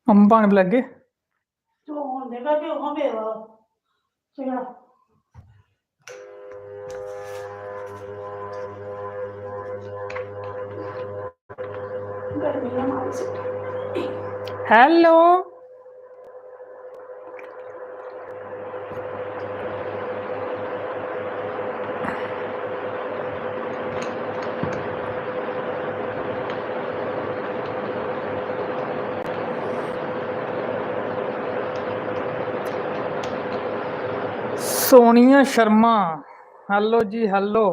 हम पानी पिला के हेलो सोनिया शर्मा हेलो जी हेलो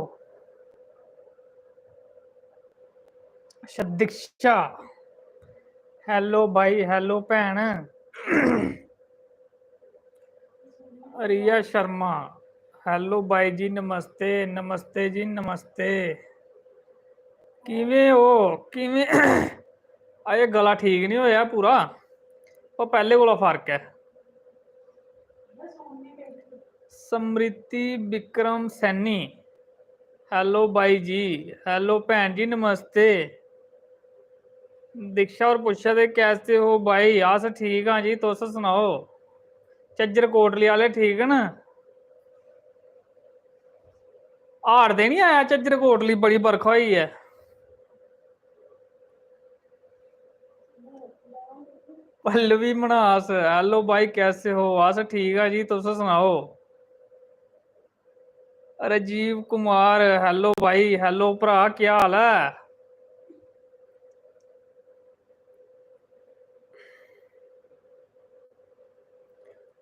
दीक्षा हेलो भाई हेलो भैन रिया शर्मा हेलो भाई जी नमस्ते नमस्ते जी नमस्ते किवें हो किवें अजे गला ठीक नहीं होया पूरा वो पहले कोला फर्क है समृति विक्रम सैनी हेलो भाई जी हेलो भैन जी नमस्ते दीक्षा और पुच्छा दे कैसे हो भाई अस ठीक हाँ जी तुस सुनाओ झज्जर कोटली वाले ठीक न हाड़ दे नहीं आया झज्जर कोटली बड़ी बरखा हुई है पल्लवी मनास हेलो भाई कैसे हो अस ठीक है जी तुस सुनाओ राजीव कुमार हेलो भाई हेलो भरा क्या हाल है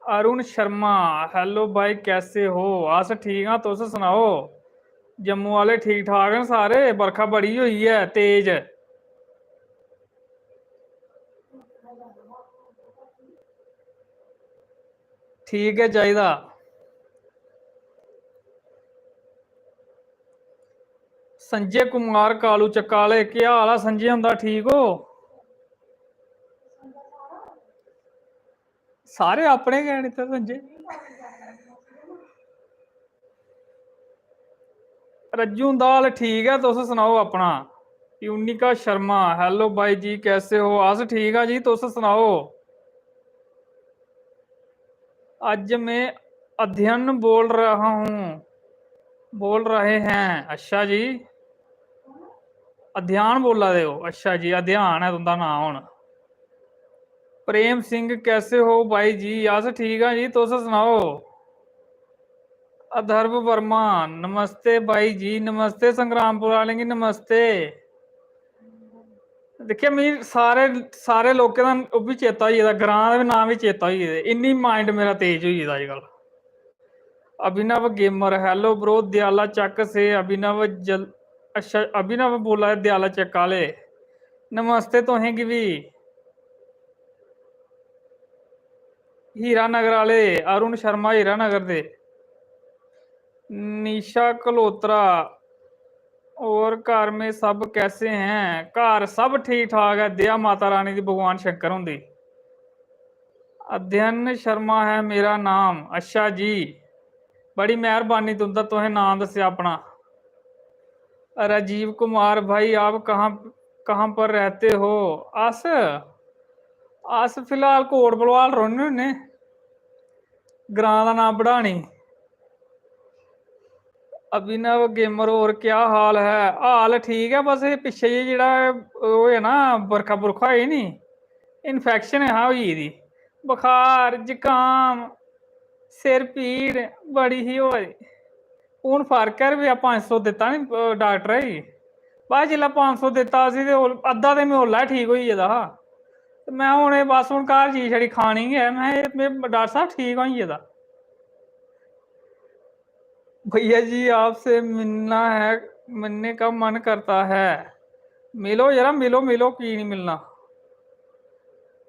अरुण शर्मा हेलो भाई कैसे हो अस ठीक हाँ तुस सुनाओ जम्मू वाले ठीक ठाक न सारे बरखा बड़ी हुई है तेज ठीक है चाहिदा संजय कुमार कालू चकाले क्या हाल है संजय हुंदा ठीक हो सारे अपने गए नहीं तो संजय रज्जू हुंदा हाल ठीक है तुस सुनाओ अपना यूनिका शर्मा हेलो भाई जी कैसे हो अस ठीक है जी तुस सुनाओ आज मैं अध्ययन बोल रहा हूँ बोल रहे हैं अच्छा जी अध्ययन बोला दे हो अच्छा जी अध्ययन है तुंदा नाम हुण प्रेम सिंह कैसे हो भाई जी अस ठीक है जी तुस सुनाओ अधर्व वर्मा नमस्ते भाई जी नमस्ते संग्रामपुर वाले की नमस्ते दिक्खेआ मिगी सारे सारे लोकें दा ओह् बी चेता होई गेदा ग्रां दे बी नाम बी चेता होई गेदे इन्नी माइंड मेरा तेज होई गेदा अजकल अभिनव गेमर हेलो ब्रो दयाला चक से अभिनव जल अच्छा अभिनव बोला है दयाला चक आले नमस्ते तुसें गी बी हीरा नगर आले अरुण शर्मा हीरा नगर दे निशा कलोत्रा और घर में सब कैसे हैं घर सब ठीक ठाक है दया माता रानी दी भगवान शंकर हुंदी अध्ययन शर्मा है मेरा नाम अच्छा जी बड़ी मेहरबानी तुंदा तुसें नाम दस्सेआ अपना राजीव कुमार भाई आप कहाँ कहाँ पर रहते हो अस अस फिलहाल कोट भलवाल रौह्ने होन्ने ग्रां दा नाम बढ़ानी अभिनव गेमर और क्या हाल है हाल ठीक है बस पिछे जी जेह्ड़ा ओह् है ना बरखा बुरखा होई नी इन्फेक्शन है होई गेदी बुखार जुकाम सिर पीड़ बड़ी ही होई हून फर्क है रपेआ 500 दित्ता नी डॉक्टरै गी बस जिसलै 500 दित्ता असी ते अद्धा ते में ओल्लै ठीक होई गेदा हा ते मैं हून बस हून घर चीज छड़ी खानी गै में डॉक्टर साहब ठीक होई गेदा भैया जी आपसे मिलना है मिलने का मन करता है मिलो जरा मिलो मिलो की नहीं मिलना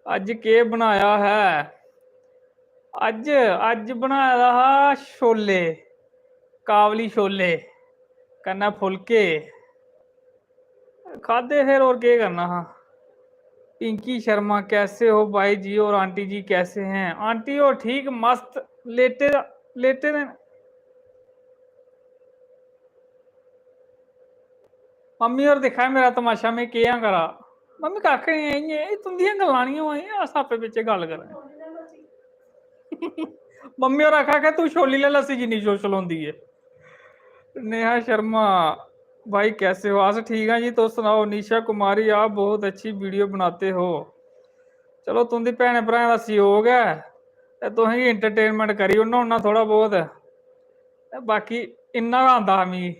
अज के बनाया है अज अज बनाया दा हा छोले काबली छोले कन्नै फुलके खाधे फिर और क्या करना हा पिंकी शर्मा कैसे हो भाई जी और आंटी जी कैसे हैं आंटी हो ठीक मस्त लेटे लेटे ने मम्मी और दिखा मेरा तमाशा मैं क्या करा। मम्मी कख नहीं है तुंदियां गल्लां नहीं होई अस आपे पिछे गल करें। मम्मी और आखा के तू छोली ले लस्सी जिन्नी शोशल होंदी है। नेहा शर्मा भाई कैसे हो? आज ठीक है जी। तो सुनाओ। निशा कुमारी आप बहुत अच्छी वीडियो बनाते हो। चलो तुंदी भैन भ्राएं दा सहयोग है ते तुसें एंटरटेनमेंट करी ओड़ना होना थोड़ा बहुत। बाकी इन्ना गै आंदा मिगी।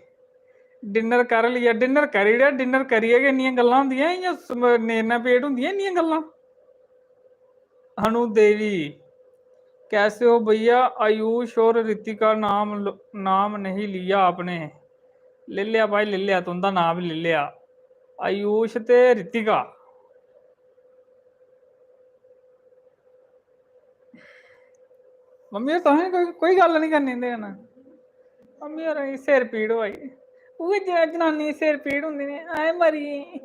डिनर कर लिया? डिनर करी ओड़ेआ। डिनर करियै गै इन्नियां गल्लां होंदियां इ'यां नेरना पेट होंदियां इन्नियां गल्लां। अनु देवी कैसे हो भैया? आयुष और रितिका नाम नहीं लिया आपने। ले लिया भाई ले लिया, तुंदा नाम भी ले लिया। आयुष ते रितिका। मम्मी तुसें कोई गल नहीं करनी इंदे कन्नै। मम्मी होरें गी सिर पीड़ होआ दी। उ'ऐ जनानी सिर पीड़ होंदी ने आए मरी गेई।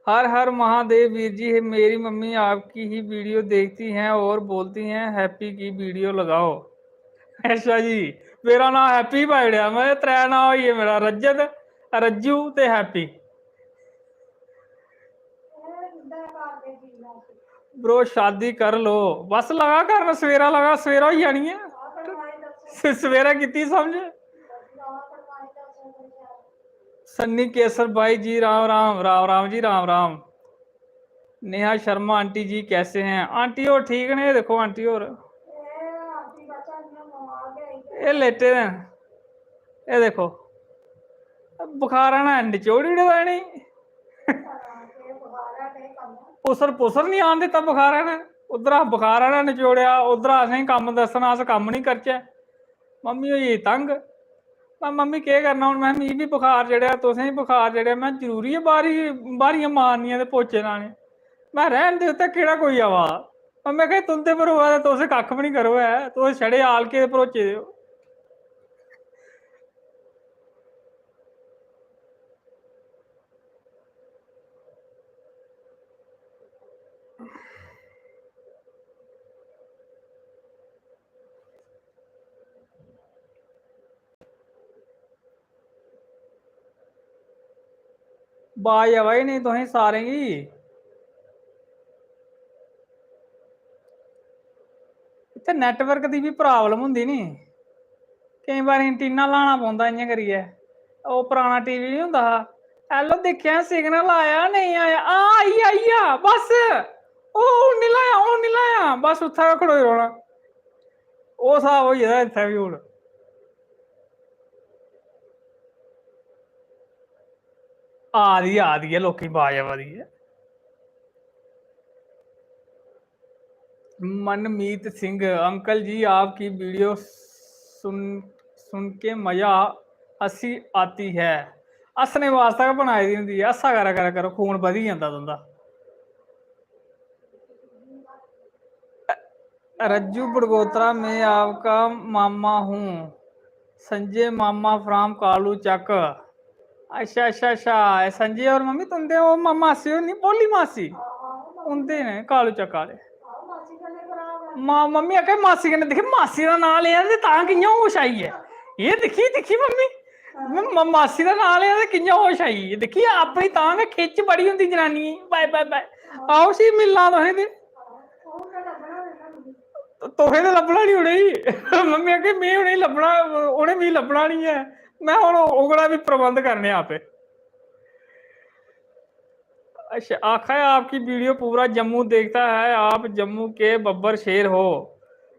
हर हर महादेव वीर जी। मेरी मम्मी आपकी ही वीडियो देखती हैं और बोलती हैं हैप्पी की वीडियो लगाओ। अच्छा जी, मेरा नाम हैप्पी पाई ओड़ेआ। मैं त्रै नाम होई गे मेरा, रजत, रज्जू ते हैप्पी। ब्रो शादी कर लो। बस लगा कर सवेरा लगा, सवेरा हो जानी है। सवेरा की समझ। सन्नी केसर भाई जी राम राम। राम राम जी राम राम। नेहा शर्मा आंटी जी कैसे हैं? आंटी और ठीक ने। देखो आंटी और ये लेटे हैं। ये देखो बुखार आना निचोड़ी नहीं। पुसर पुसर नहीं आन दिता बुखार ने। उधर बुखार आना निचोड़िया, उधर असें कम दसना, अस कम नहीं करचे। मम्मी होई तंग। मैं मम्मी क्या करना हूँ? मैं मिगी भी बुखार चढ़िया, तुसें भी बुखार चढ़िया। मैं जरूरी है बारियां मारनियां ते पोचे लाने? मैं रहन दे उत्ते केड़ा कोई आवा। मैं कहा तुंदे पर हुआ तुस कख भी नहीं करो है, तुस छड़े आल के भरोचे दे। बाज आवा ही नहीं तुसें सारें गी। इत्थे नैटवर्क की भी प्रॉब्लम होंदी नी, कई बार एंटीना लाना पौंदा इ'यां करियै। ओह् पराना टीवी नहीं होंदा हा। हैलो दिक्खेआ सिग्नल आया नहीं आया? आई आ बस। ओह् नहीं लाया, ओह् नहीं लाया, बस उत्थै गै खड़ोए रौह्ना। ओह् स्हाब होई गेदा इत्थै बी हून। आ दी है लोकें गी बाज आवा दी है। मनमीत सिंह अंकल जी आपकी वीडियो सुन सुन के मजा हंसी आती है। हसने वास्ते गै बनाई दी होंदी है। हस्सा करा करो, खून बधी जंदा तुंदा। रज्जू बड़गोत्रा मैं आपका मामा हूँ। संजय मामा फ्राम कालू चक। अच्छा अच्छा अच्छा, संजय और मम्मी तुंदे ओ मासी होनी बोली मासी उंदे ने कालू चक आले। मम्मी आखे मासी कन्नै दिक्खी मासी का नाम लिया ते तां कि'यां होश आई है। ये दिक्खी दिक्खी मम्मी मासी का नाम लिया ते कि'यां होश आई है। दिक्खी अपनी तां गै खिच्च बड़ी होंदी जनानियें गी। Bye bye bye. आओ सी मिलना तुसें ते तुसें ते लब्भना नहीं उ'नेंगी। मम्मी आखे में उ'नेंगी लब्भना, उ'नें मिगी लब्भना नहीं है। मैं हुण ओकड़ा भी प्रबंध करने आपे। अच्छा आखा है आपकी वीडियो पूरा जम्मू देखता है, आप जम्मू के बब्बर शेर हो।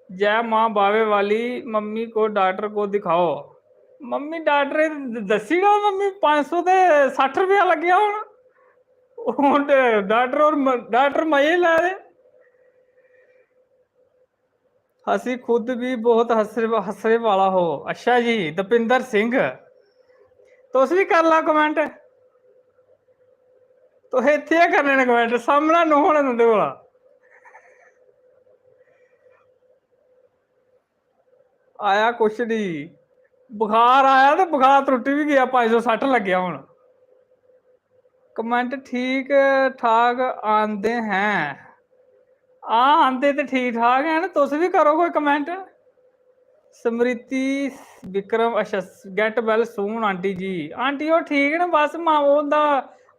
जय माँ बावे वाली। मम्मी को डॉक्टर को दिखाओ। मम्मी डॉक्टर दसी गो मम्मी 500 ते 60 रुपया लग गया हूँ। डॉक्टर और डॉक्टर मजे लै दे। हसी खुद भी बहुत हंसने वाला हो। अच्छा जी दपिंदर सिंह तुस भी कर ला कमेंट। तुस इत्थे गै करने ने कमेंट, सामना नो होने तुंदे कोला। आया कुछ नहीं, बुखार आया तो बुखार त्रुटी भी गया, 560 लग गया हूँ। कमेंट ठीक ठाक आंदे हैं। आंदे तो ठीक ठाक हैं, तुस भी करो कोई कमेंट। ਸਮ੍ਰਿਤੀ ਵਿਕਰਮ ਅੱਛਾ ਗੈਟ ਵੈਲ ਸੂਨ ਆਂਟੀ ਜੀ। ਆਂਟੀ ਉਹ ਠੀਕ ਨੇ ਬਸ ਮਾਂ ਉਹਦਾ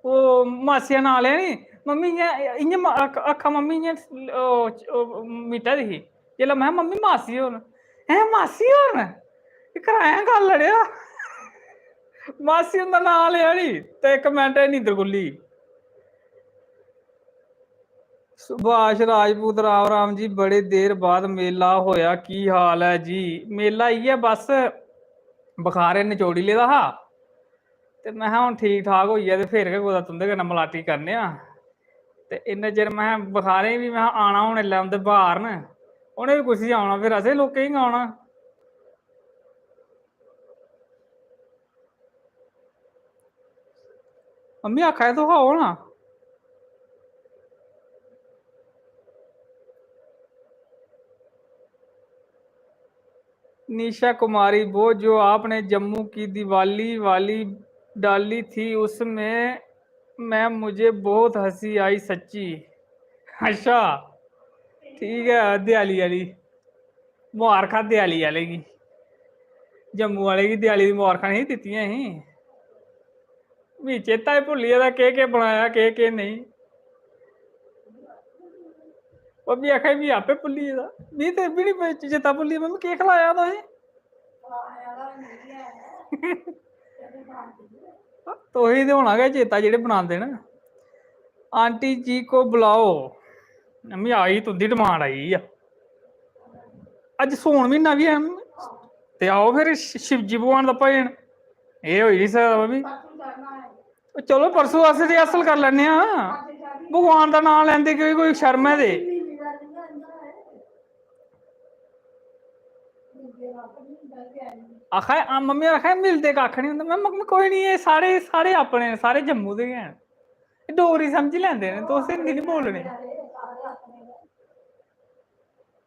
ਉਹ ਮਾਸੀਆ ਨਾਲ ਲਿਆ ਨੀ ਮੰਮੀ इयां अखा मम्मी इयां मीटा दी ही जिसलै मैं मम्मी मासी होन हैं मासी होन कराया गल अड़िया मासी उंदा नां लिया नी ते इक मिंट नींदर खुल्ली। सुभाष राजपूत राम राम जी बड़े देर बाद मेला होया की हाल है जी। मेला इयै बस बुखारे नचोड़ी लेदा हा ते मैं हुण ठीक ठाक होइया ते फिर गै कुदै तुंदे कन्नै मलाटी करने आं ते इन्ने चिर मैं बुखारें भी मैं आना हून एल्लै उंदे बाहर न उ'नें बी कुसी आना फिर असें लोकें ही आना। मम्मी आखा दे तुस आओ ना। निशा कुमारी वो जो आपने जम्मू की दिवाली वाली डाली थी उसमें मैं मुझे बहुत हंसी आई सच्ची। अच्छा ठीक है दियाली वाली मुबारखां दियाली वाले की जम्मू वाले की दियाली दी मुबारखां नहीं दित्तियां ही मी चेता ही भुल्ली गेदा केह् बनाया केह् नहीं। मम्मी आखा मी आपे भुल्ली गेदा मी ते बी नहीं चेता भुल्ली मम्मी केह् खलाया तुसें तुसें ते होना गै चेता जेह्ड़े बनांदे न। आंटी जी को बुलाओ मम्मी आई तुंदी डिमांड आई आ अज सौन म्हीना बी है ते आओ फिर शिवजी भगवान दा भजन एह् होई नहीं सकदा मम्मी चलो परसों अस रिहर्सल कर लैने आं भगवान दा नाम लैंदे कोई शर्म है ते आखा मम्मी आखा मिलते कक्ख नहीं होंदा मैं मम्मी कोई नहीं सारे सारे अपने सारे जम्मू दे गै न डोगरी समझी लैंदे न तुस हिंदी नहीं बोलने।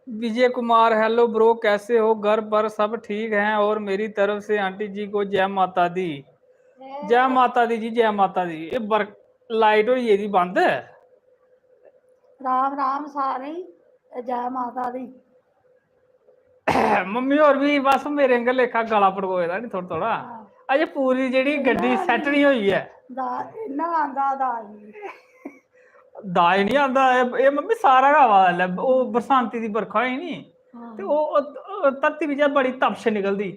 विजय कुमार हेलो ब्रो कैसे हो घर पर सब ठीक हैं और मेरी तरफ से आंटी जी को जय माता दी। जय माता दी जी जय माता दी। ये लाइट होई गेदी बंद राम राम सारे जय माता दी। मम्मी और भी बस मेरे अंगर लेखा गला पड़कोए दा नी थोड़ा थोड़ा अजे पूरी जेड़ी गड्डी सैट नहीं हुई है इन्ना आंदा दाज दाज नहीं आंदा एह् मम्मी सारा गै आवा दा ओह् बरसांती दी बरखा होई नी ते ओह् धरती बिच्चा बड़ी तपश निकलदी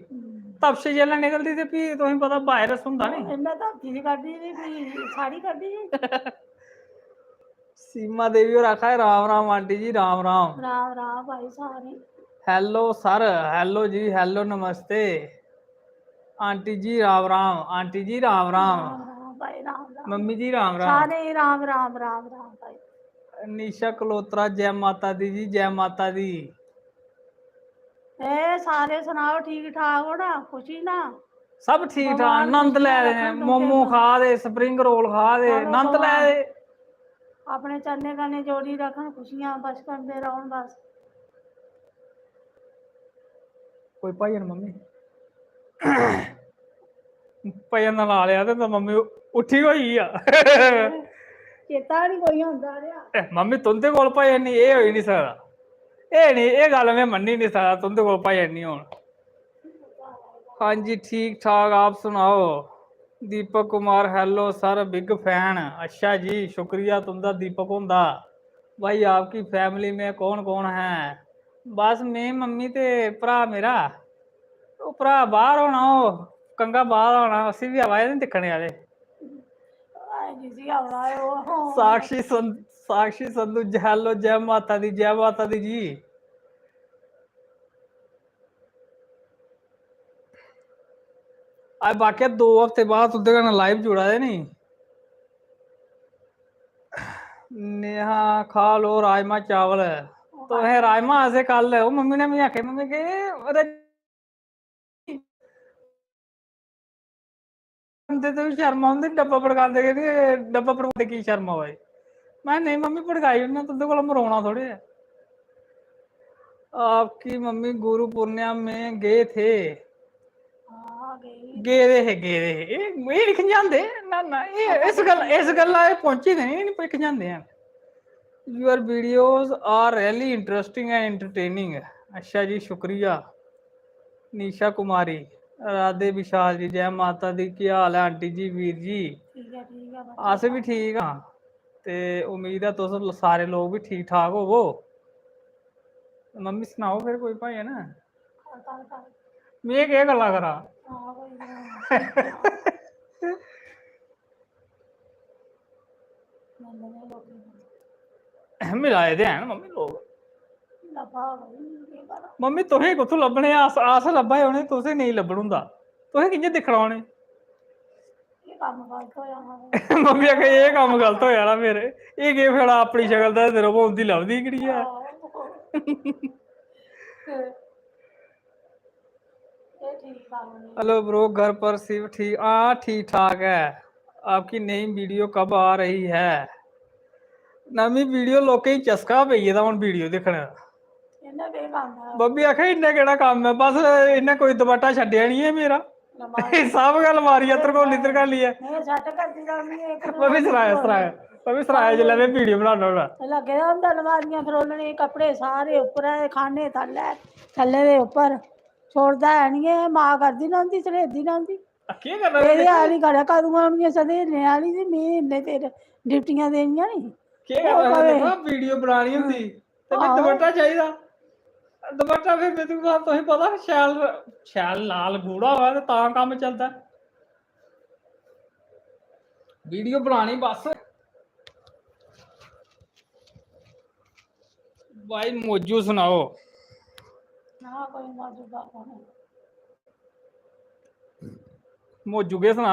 तपश जेल्लै निकलदी ते फ्ही तुसेंगी पता वायरस होंदा नी इन्नै धरती दी कड्ढी दी फ्ही साढ़ी कड्ढी सीमा देवी और आखा है राम राम आंटी जी राम राम राम राम भाई सारे हेलो सर हेलो जी हेलो नमस्ते आंटी जी राम राम आंटी जी राम राम भाई राम राम मम्मी जी राम राम सारे राम राम राम राम भाई। निशा कलोत्रा जय माता दी जी जय माता दी। ए सारे सुनाओ ठीक ठाक हो ना खुशी ना सब ठीक ठाक नंद लै दे मोमो खा दे स्प्रिंग रोल खा दे नंद लै दे अपने चन्ने कन्ने जोड़ी रखन खुशियां बस करते रहो बस कोई भजन मम्मी भजन दा नां लिया ते मम्मी उठी होई आ चेता नहीं कोई होंदा रेहा मम्मी तुंदे कोल भजन नहीं एह् होई नहीं सकदा एह् नहीं एह् गल्ल में मन्नी नहीं सकदा तुंदे कोल भजन नहीं होन। हाँ जी ठीक ठाक आप सुनाओ Deepak Kumar hello sir big fan. अच्छा जी शुक्रिया तुंदा दीपक होंदा भाई आपकी फैमिली में कौन कौन है बस मैं मम्मी ते भरा मेरा वो भरा बाहर होना ओह् कंगा बाहर होना उसी भी आवाज नहीं दिक्खने आह्ले साक्षी संधू हेलो जय माता दी जी। आज बाकी 2 हफ्ते बाद तुंदे कन्नै लाइव जुड़ा दे नी नेहा खा लो राजमा चावल तो है राजमा असें कल मम्मी ने मिगी आखे मम्मी के तो शर्म आंदी डब्बा पड़कांदे डब्बा पड़कांदे की शर्म आवे मैं नहीं मम्मी पड़काई उन्हें तुंदे कोल मरोना थोड़े है। आपकी मम्मी गुरु पूर्णिमा में गए थे गेदे हे एह् नहीं खंजांदे ना ना इस गल्ला पहुंची दे नहीं खंजांदे हैं। Your videos are really interesting and entertaining. अच्छा जी शुक्रिया ਨੀਸ਼ਾ ਕੁਮਾਰੀ, ਰਾਧੇ ਵਿਸ਼ਾਲ ਜੀ, ਜੈ ਮਾਤਾ ਦੀ, ਕੀ ਹਾल है आंटी जी, वीर जी? ठीक है अस भी ठीक हाँ, ते उम्मीद है तुस सारे लोग भी ठीक ठाक होवो। मम्मी सनाओ फिर कोई भाई है ना, मैं केह् गल्लां करां? मिलाए दे हैन मम्मी लोग। मम्मी तुसें कुत्थों लब्भने, अस लब्भा दे उ'नें, तुसें नेईं लब्भन हुंदा, तुसें कि'यां दिक्खना उ'नें? मम्मी आखे एह् कम्म गलत होया ना मेरे, एह् केह् छड़ा अपनी शक्ल दसदे रवो, उं'दी लभदी गै निं ऐ। हेलो ब्रो, घर पर सिर्फ ठीक, हाँ ठीक ठाक है। आपकी नई वीडियो कब आ रही है? नवी वीडियो लोकें गी चस्का पेई गेदा हुन वीडियो दिक्खने दा। बब्बी आखे इन्ना केह्ड़ा कम्म है, बस इन्नै कोई दुपट्टा छड्डेआ निं है मेरा, सब गै अलमारियां तरकोली तरकाली है। मम्मी सनाया जिसलै में वीडियो बनाना होना, लगे दा होंदा अलमारियां फरोलने, कपड़े सारे उप्परा दे, खाने थल्ले दे उप्पर, छोड़दा है निं ऐ, मां करदी ना होंदी, सलेदी ना होंदी। केह् करना तेरे आह्ली घरै कदूं आउणियां सधेरने आह्ली ते में इन्ने तेरे ड्यूटियां देनियां नी। केह् करना दिक्खो, वीडियो बनानी होंदी ते फिर दुपट्टा चाहिदा, दुपट्टा फिर तुसें पता शैल शैल लाल गूढ़ा होऐ ते तां कम्म चलदा। वीडियो बनानी बस भाई, मौजू सनाओ। ना कोई मौजूदा कौन है? मौजू केह् सना,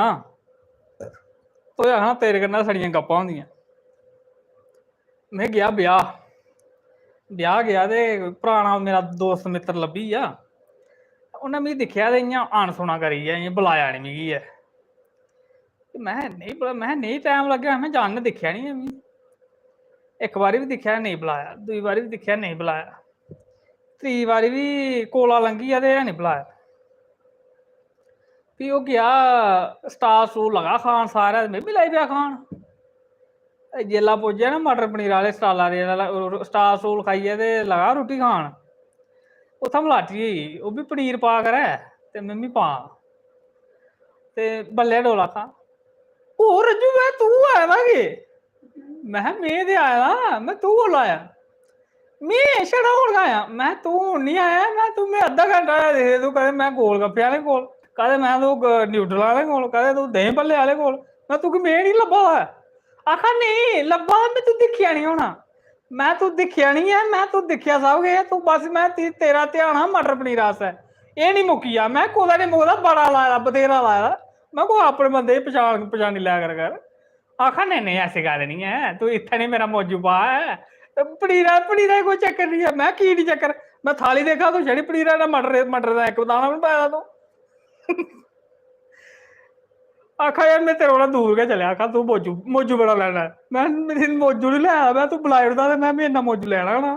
तो आखना तेरे कन्नै छड़ियां गप्पां होंदियां। में गया ब्याह गया ते पराना मेरा दोस्त मित्र लब्भी गेआ, उन्नै मिगी दिक्खेआ ते इ'यां अनसुना करियै इ'यां बुलाया निं मिगी ऐ। मैं नेईं टैम लग्गेआ, में जान ने दिक्खेआ निं ऐ मिगी, इक बारी बी दिक्खेआ नेईं बुलाया, दूई बारी बी दिक्खेआ नेईं बुलाया, त्री बारी बी कोला लंघी गेआ ते हैनी बुलाया। फ्ही ओह् गेआ स्टाल स्टूल लगा खान सारा, में बी लगी पेआ खान। जेल्लै पुज्जेआ ना मटर पनीर आह्ले स्टाला दे, स्टाल स्टूल खाइयै ते लगा रुट्टी खान, उत्थें मलाटी होई गेई, ओह् बी पनीर पा करै ते में बी पां, ते बल्ले डोला आखां ओ रज्जू मैं तू आया दा के? मैं ते आया दा, मैं तू कोल्ले आया? में छड़ा हुन आया, मैं तू हुन निं आया, मैं अद्धा घैंटा होया दिखदे तू, कदें मैं गोल गप्पे आह्ले कोल, कदें मैं तू न्यूडल आह्ले कोल, कदें तू देहीं भल्ले आह्ले कोल, मैं तुगी में निं लब्भा दा। आखा नेईं लब्भा दा, मैं तू दिक्खेआ निं होना। मैं तू दिक्खेआ निं ऐ, मैं तू दिक्खेआ सब किश, तू बस मैं तेरा ध्यान हा मटर पनीर आस्तै, एह् निं मुक्की जा, मैं कुदै निं मुकदा, बड़ा लाए दा, बथेरा लाए दा, मैं कोई अपने बंदे गी पछानी लिया कर। आखा नेईं ऐसी गल्ल निं ऐ, तू इत्थें निं मेरा मौजू पा है, पनीरा दा कोई चक्कर निं है। मैं की निं चक्कर, मैं थाली देखा तू छड़ी पनीरा दा, मटर दा इक दाना बी निं पाए दा तूं। आखा यार मैं तेरे कोला दूर गै चलेआ, आखा तू मौजू बड़ा लैना, मैं मौजू निं लैआ, मैं तू बुलाई ओड़दा ते मैं इन्ना मौजू लैना होना।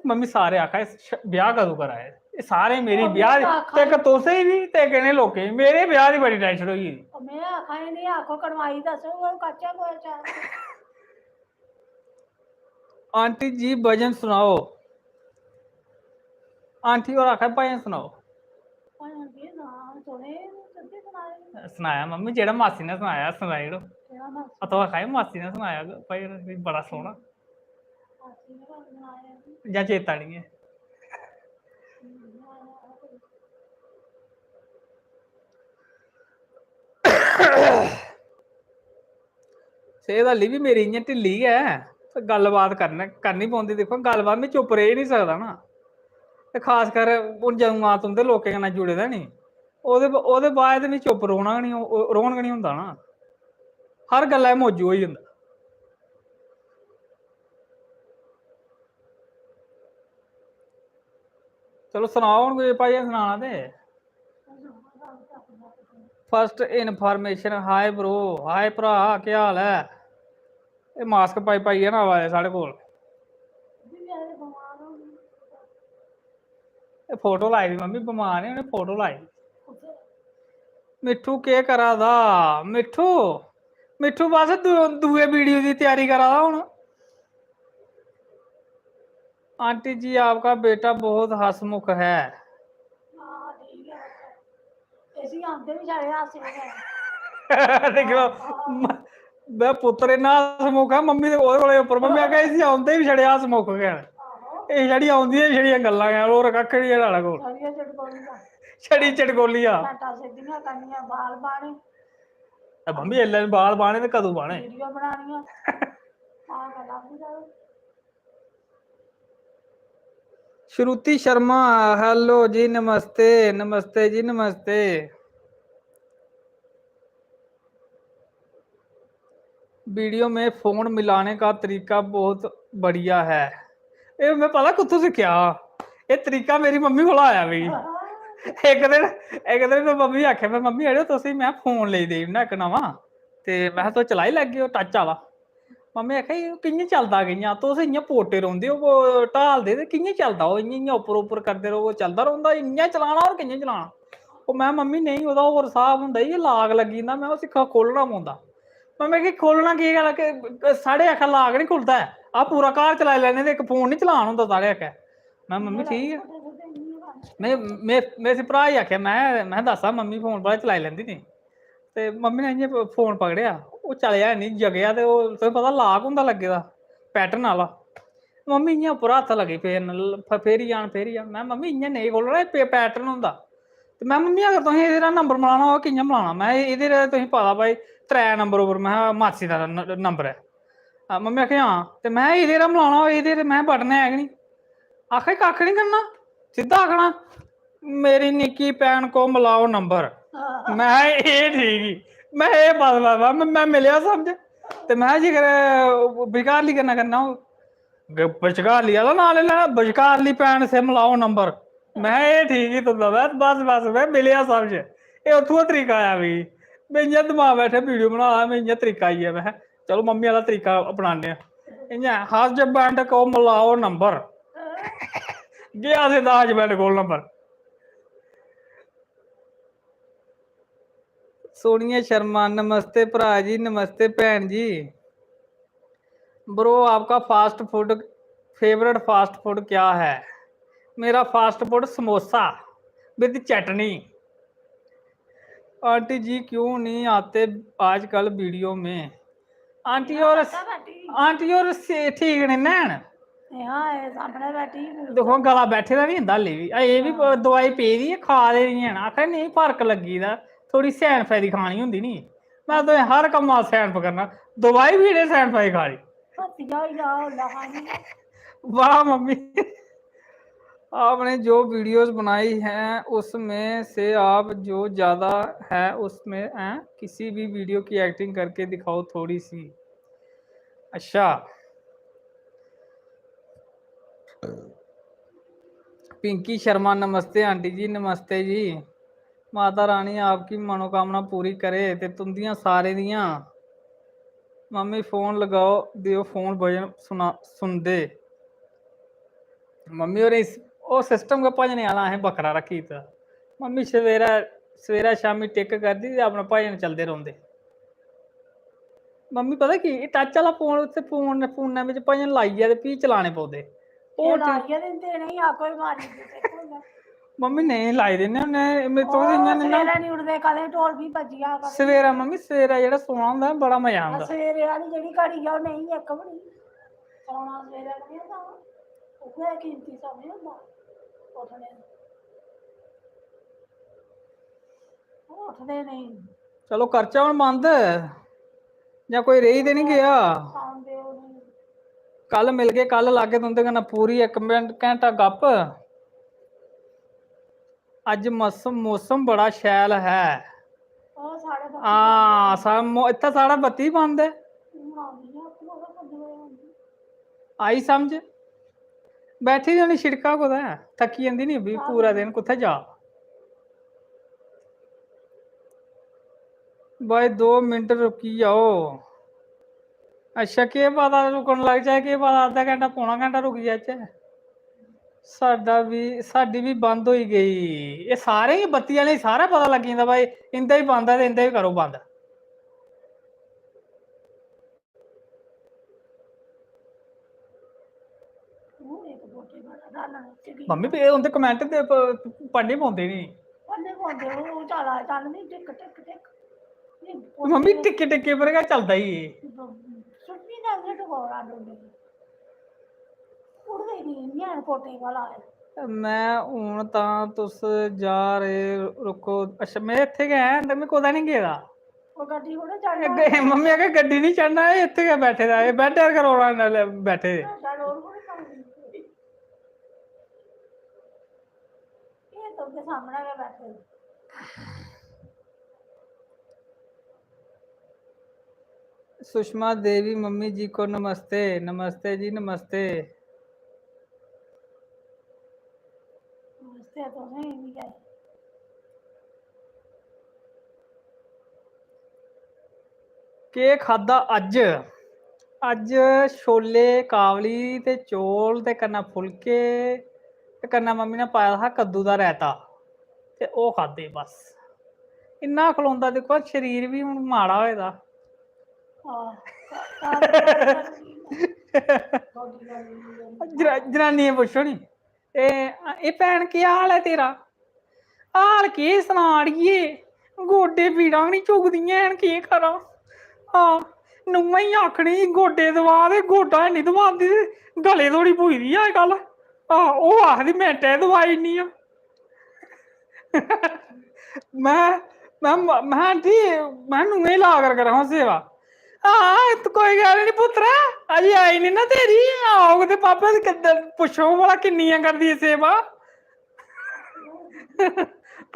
मम्मी सारे आखा ब्याह कदूं करा दे, एह् सारे मेरी ब्याह ते इक तुसें बी ते किन्ने लोकें गी मेरे ब्याह दी बड़ी टेंशन होई गेदी। मैं आखा नहीं आखो कड़माई दसो कच्चा कोई चार आंटी जी भजन सुनाओ, आंटी और आखा भजन सुनाओ। सनाया मम्मी जेह्ड़ा मासी ने सनाया सनाई ओड़ो, तो आखा मासी ने सनाया भजन बड़ा सोहना, जां चेता निं ऐ। सेह्त हल्ली बी मेरी इ'यां ढिल्ली गै, गल्लबात करनी पौंदी, दिक्खो गल्लबात में चुप्प रेही निं सकदा ना, ते खास कर हून जदूं दा तुं'दे लोकें कन्नै जुड़े दा नी, ओह्दे बाद में चुप्प रौह्न गै निं होंदा ना, हर गल्ला मौजू होई जंदा। चलो सनाओ हून कोई भजन सनाना ते। फर्स्ट इनफॉर्मेशन, हाय ब्रो, हाय भ्रा, केह् हाल है? एह् मास्क पाइयै ना आवा दे साढ़े कोल, फोटो लाई दी मम्मी, बमार ने उ'नें फोटो लाई दी। मिट्ठू केह् करा दा? मिट्ठू बस दूए वीडियो दी त्यारी करा दा हून। आंटी जी आपका बेटा बहुत हंसमुख है। हाँ ठीक है ऐसी आंते भी सारे हासे हैं देख लो मैं पुत्र इन्ना हंसमुख है मम्मी दे ओदे उपर मम्मी आखे इसी आउंदे भी छड़े हंसमुख गए ਇਹ ਜਿਹੜੀ ਆਉਂਦੀਆਂ ਜਿਹੜੀਆਂ ਗੱਲਾਂ ਆ ਹੋਰ ਕੱਖ ਨਹੀਂ ਇਹਨਾਂ ਕੋਲ ਸਾਰੀਆਂ ਚਟਕੋਲੀਆਂ ਛੜੀ ਚਟਕੋਲੀਆਂ ਘਾਟਾ ਸਿੱਧੀਆਂ ਕਰਨੀਆਂ ਬਾਲ ਬਾਣੇ ਮੰਮੀ ਐਲੇ ਬਾਲ ਬਾਣੇ ਤੇ ਕਦੋਂ ਬਾਣੇ ਵੀਡੀਓ ਬਣਾਉਣੀਆਂ ਆ ਗੱਲਾਂ ਵੀ ਜਾਓ श्रुति शर्मा हेलो जी नमस्ते नमस्ते जी नमस्ते वीडियो में फोन मिलाने का तरीका बहुत बढ़िया है ये मैं पता कितों सीखा ये तरीका मेरी मम्मी को आया भी एक दिन मैं मम्मी आख्या मैं मम्मी अड़ो तुम मैं फोन ले देना एक नवा ते मैं तो चला ही लग गए टच वाला मम्मी आख्या कि'यां चलदा कि'यां तुस इ'यां पोटे रौंह्दे हो ढालदे ते कि'यां चलदा ओह् इ'यां उप्पर उप्पर करदे रहो चलदा रौंह्दा इ'यां चलाना और कि'यां चलाना ओह् मैं मम्मी नहीं ओह्दा होर स्हाब हुंदा जी लाग लग्गी जंदा मैं उसी खोलना पौंदा मम्मी कि खोलना की गल कि साढ़े आखा लाग नहीं खुलदा ऐ आ पूरा घर चलाई लैने ते इक फोन नहीं चलान हुंदा साढ़े आखा मैं मम्मी ठीक है मैं इसी भरा गी आखेआ मैं दस्सा मम्मी फोन बड़ा चलाई लैंदी नी ते मम्मी ने इ'यां फोन पकड़ेआ ओह् चलेआ निं जगेआ ते ओह् तुसें पता लाक होंदा लग्गे दा पैटर्न आह्ला मम्मी इ'यां उप्पर हत्थ लगे फेरन फेरी जान मैं मम्मी इ'यां नेईं खोलना एह् पैटर्न होंदा ते मैं मम्मी अगर तुसें एह्दे नंबर मलाना होऐ कि'यां मलाना मैं एह्दे तुसें पता भाई 3 नंबर उप्पर मैं मासी दा नंबर ऐ मम्मी आखे हां ते मैं एह्दे मलाना होऐ एह्दे मैं बटन है गै निं आखे कक्ख निं करना सिद्धा आखना मेरी निक्की भैन को मिलाओ नंबर मैं एह् ठीक ही मैं एह् बस मैं मिलेआ समझ ते मैं जेकर बिचकारली करना बिचकारली आह्ला नां ले लैना बिचकारली भैन से मिलाओ नंबर मैं एह् ठीक ही तुंदा बस मैं मिलेआ समझ एह् उत्थुआं तरीका आया मिगी मैं इ'यां दमाग बैठे वीडियो बना मैं इ'यां तरीका आई गेआ मैं चलो मम्मी आह्ला तरीका अपनाने इ'यां हस्बैंड को मिलाओ नंबर गया सिद्धा हस्बैंड कोल नंबर सोनिया शर्मा नमस्ते भरा जी नमस्ते भैन जी ब्रो आपका fast food favourite fast food क्या है मेरा fast food samosa with chutney aunty जी क्यों नहीं आते आजकल वीडियो में आंटी और ठीक नहीं नैन सामने बैठी देखो गला बैठे दा नहीं हुंदा हल्ले भी एह् भी दवाई पेदी है खा दे नहीं हैन आखा नहीं फर्क लग्गी दा थोड़ी सैनफाई दी खानी हुंदी नी मैं तो हर कम्मा सैनफ करना दवाई भी इन्हें सैनफाई खानी वाह मम्मी आपने जो वीडियोस बनाई हैं उसमें से आप जो ज़्यादा है उसमें हैं किसी भी वीडियो की एक्टिंग करके दिखाओ थोड़ी सी अच्छा पिंकी शर्मा नमस्ते आंटी जी नमस्ते जी माता रानी आपकी मनोकामना पूरी करे ते तुंदियां सारे दियां मम्मी फोन लगाओ दियो फोन भजन सुनदे मम्मी और इस ओ सिस्टम का भजने आह्ला असें बक्खरा रक्खी दित्ता मम्मी सवेरा शामी टिक करदी ते अपने भजन चलदे रौंह्दे मम्मी पता की टच आह्ला फोन उत्थे फोनै बिच भजन लाइयै ते फ्ही चलाने पौंदे मम्मी नहीं लाई दिन्ने होन्ने सवेरा मम्मी सवेरा जेह्ड़ा सोना होंदा बड़ा मजा आंदा सवेरे आह्ली जेह्ड़ी घड़ी आ ओह् नेईं इक बी निं सोना सवेरे निं होंदा उ'ऐ कीमती समें होंदा उठदे नहीं चलो करचै हुण बंद जां कोई रेही ते नहीं गया कल मिल गए कल लागे तुंदे कन्नै पूरी 1 घैंटा गप अज मौसम बड़ा शैल है इत्थै साढ़ा बत्ती बंद है आई समझ बैठी दी होनी शिड़का कुदै थक्की जंदी नी पूरा दिन कुत्थै जा भाई 2 मिनट रुकी जाओ अच्छा केह् पता रुकन लग जाए केह् पता अद्धा घैंटा पौना घैंटा रुकी जाचै साडी भी बंद होई गई ये सारे ही बत्ती आह्ले सारा पता लगी जंदा भाई इंदा ही बंद है ते इंदा ही करो बंद ਗਈ ਮੰਮੀ ਤੇ ਉਹਦੇ ਕਮੈਂਟ ਤੇ ਪੜ੍ਹਨੇ ਪਾਉਂਦੇ ਨਹੀਂ। ਉਹਨੇ ਪਾਉਂਦੇ ਉਹ ਚਾਲਾ ਚੱਲ ਨਹੀਂ ਟਿਕ ਟਿਕ ਟਿਕ ਮੰਮੀ ਟਿੱਕੇ ਟਿੱਕੇ ਵਰਗਾ ਚੱਲਦਾ ਹੀ ਇਹ। ਸੁੱਟੀ ਜਾਂਦੇ ਟਕੋਰਾ ਡੋਲੇ ਉੜਦੇ ਨਹੀਂ ਨਿਆਣ ਕੋਟੇ ਵਾਲਾ ਹੈ। ਮੈਂ ਹੁਣ ਤਾਂ ਤੁਸ ਜਾ ਰਹੇ ਰੁਕੋ। ਅੱਛਾ ਮੈਂ ਇੱਥੇ ਗਿਆ ਤੇ ਮੈਂ ਕੋਦਾ ਨਹੀਂ ਗਿਆ। ਉਹ ਗੱਡੀ ਉਹਨੇ ਚੜਨਾ ਮੰਮੀ ਆ ਕੇ ਗੱਡੀ ਨਹੀਂ ਚੜਨਾ ਇਹ ਇੱਥੇ ਗਿਆ ਬੈਠੇ ਦਾ ਇਹ ਬੈਠ ਕਰੋਣਾ ਨਾਲ ਬੈਠੇ। ਇਹ तो के सामने में बैठे। सुषमा देवी मम्मी जी को नमस्ते। नमस्ते जी नमस्ते। नमस्ते तो नहीं भी गए। के खादा अज अज छोले कावली ते चौल ते कन्नै फुलके ते कन्नै मम्मी ने पाया था कद्दू दा रायता ते ओह खादे बस। इन्ना खलोंदा देखो शरीर भी हुण माड़ा होए दा। जनानियां पुच्छो नी ए भैन केह् हाल है तेरा? हाल केह् सना अड़िए गोडे पीड़ां नी चुकदियां हैन केह् करां। हाँ नुआं ही आखनी गोडे दबा ते गोडा हैनी दबांदी गले धोड़ी पुजदी अजकल। ओह् आखदी मिंटे दबाई ओड़नी आ। मैं आंटी मैं नुएं ला कर करा सेवा। हाँ तो कोई गल नहीं पुत्तरा अजे आई नी ना तेरी आओग ते पापा पुच्छो भला किन्नियां करदी सेवा।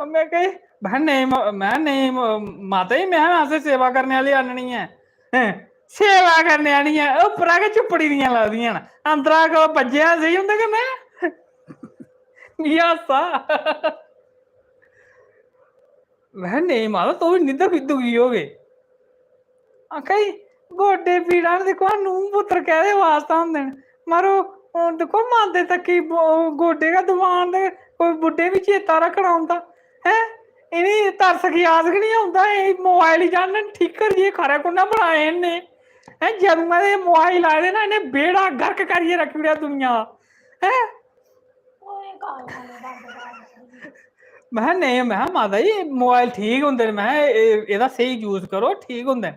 मैं कही मैं नहीं माता जी मैं असें सेवा करने वाली आननी है। सेवा करने आनी है उप्परा गै चुप्पड़ी दियां लगदियां न अंदरा को बज्जेआ सेही उंदे कन्नै हासा। मैं नहीं माता तू इन्नी दुखी हो गए। आखा गोडे पीड़ा देखो नूं पुत्तर कैदे वास्ते होंदे न मारो देखो मांदे तक्की गोडे गै दबान ते कोई बुड्ढे भी चेता रखना होंदा है। इन्हें तरस खियास गै नहीं औंदा मोबाइल ही जान ठीक करिए खरे कुन्नै बनाए इन्ने है जदूं दे मोबाइल आए दे ना इन्हें बेड़ा गर्क करिए रखी ओड़ेआ दुनिया दा है। मैं नहीं मैं माता जी मोबाइल ठीक होंदे मैं एह्दा स्हेई यूज करो ठीक होंदे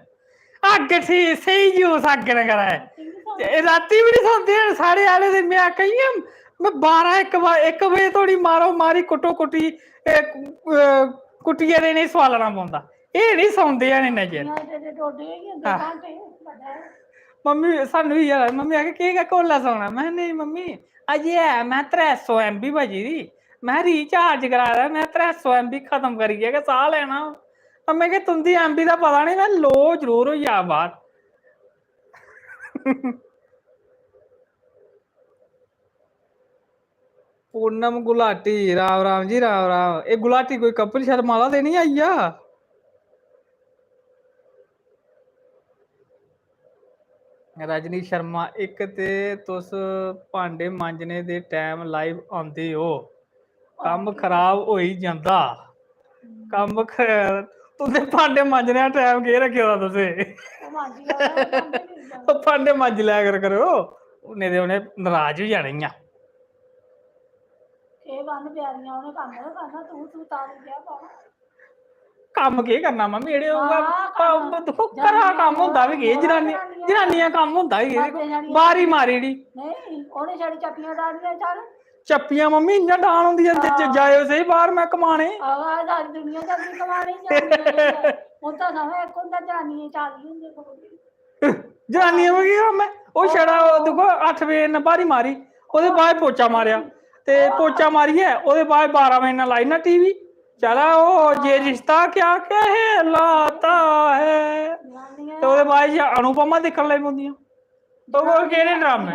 अग्ग ठीक स्हेई यूज अग्ग ने करा है राती भी नहीं सौंदे साढ़े आले दिन मैं आखिया मैं 12-1 बजे धोड़ी मारो मारी कुट्टो कुट्टी कुट्टियै दे नहीं सोआलना पौंदा एह् नहीं सौंदे हैन इन्ने चिर। मम्मी सानू भी मम्मी आखे केह् कोल्ला सौना मैं नहीं मम्मी अजे है मैं 300 MB बजी दी मैं रिचार्ज कराए दा मैं 300 MB खत्म करियै गै साह लैना। मैं कि तुंदी MB दा पता नहीं मैं लो जरूर होई जा बाहर। पूनम गुलाटी राम राम जी राम राम। ये गुलाटी कोई कपिल शर्मा वाला ते नहीं आई आ? रजनी शर्मा एक ते तुस भांडे मांजने दे टाइम लाइव आंदे हो कम खराब हो ही जांदा। कम तुसें भांडे मांजने दा टाइम केह् रक्खे दा तुसें? भांडे मांज लिया करो नेईं ते उ'नें नाराज होई जाना इ'यां। कम्म केह् करना मम्मी जेह्ड़े दिक्खो घरा कम्म होंदा बी केह् जनानियां कम्म होंदा बी केह् बारी मारी ओड़ी। चप्पियां मम्मी इ'यां डान होंदियां जाएओ सेही बाहर मैं कमाने। जनानियां दा केह् कम्म है ओह् छड़ा दिक्खो 8 बजे इन्नै बारी मारी ओह्दे बाद पोचा मारेआ ते पोचा मारियै ओह्दे बाद 12 बजे इन्नै लाई ना टीवी चला ओ ये रिश्ता क्या कहलाता है ते ओह्दे बाद अनुपमा दिक्खन लगी पौंदियां। तो केह्ड़े ड्रामे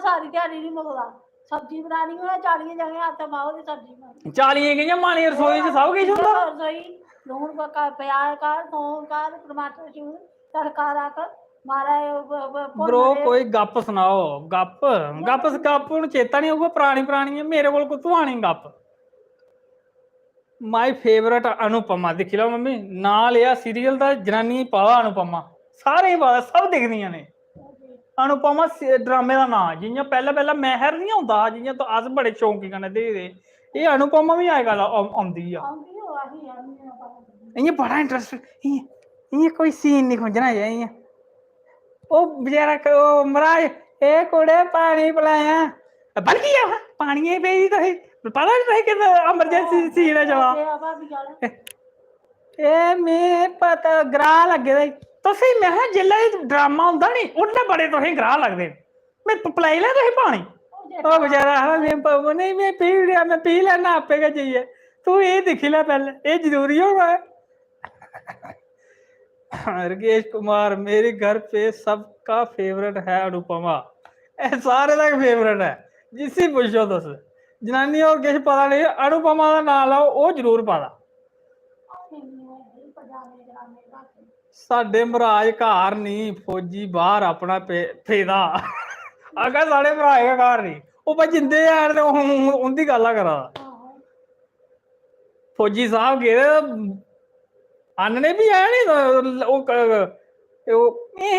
सारी ध्याड़ी नहीं मुकदा सब्जी बनानी होऐ 40 जगह हत्थ पाओ ते सब्जी बनानी 40 कि'यां मानी रसोई च सब किश होंदा। रसोई लून प्याज कर थोम कर टमाटर चूर तड़का रख ब्रो कोई गप सुनाओ गप हूँ चेता नहीं होगा पुरानी मेरे को कुत्थों आनी गप। माई फेवरेट अनुपमा दिक्खी लो मम्मी नां लिया सीरियल दा जनानियां पता अनुपमा सारे पता सब दिखदियां ने अनुपमा ड्रामे का नाम जियां पहला महर नहीं होंदा जियां तो अस बड़े शौकी कन्नै दिखदे ये अनुपमा भी अजकल आंदी आ इयां बड़ा इंटरस्ट इयां कोई सीन नहीं खुंजना इयां ओ बेचारा महाराज ए कुड़े पानी पिलाया बन गया पानी पेई तुसें पता नहीं तुसें कि एमरजेंसी सीन है चला ए में पता ग्राह लगे दे तुसें मैं जिल्लै ड्रामा होंदा नी उसलै बड़े तुसें ग्राह लगदे मैं पिलाई लै तुसें पानी ओ बेचारा आखदा नहीं मैं पी लिया मैं पी लैना आपे गै जाइयै तू ये दिक्खी लै पैह्ले एह् जरूरी होगा राकेश कुमार मेरे घर पे सबका फेवरेट है अनुपमा सारे का फेवरेट है जिसी पूछो तुस जनानी और किश पता नहीं अनुपमा का नाम लाओ वो जरूर पता साडे महाराज घर नहीं फौजी बाहर अपना पेदा अगर साढ़े महाराज का घर नहीं वो भाई जिंदे यार उनकी गल्ल करा फौजी साहब गेदे आनने भी है नी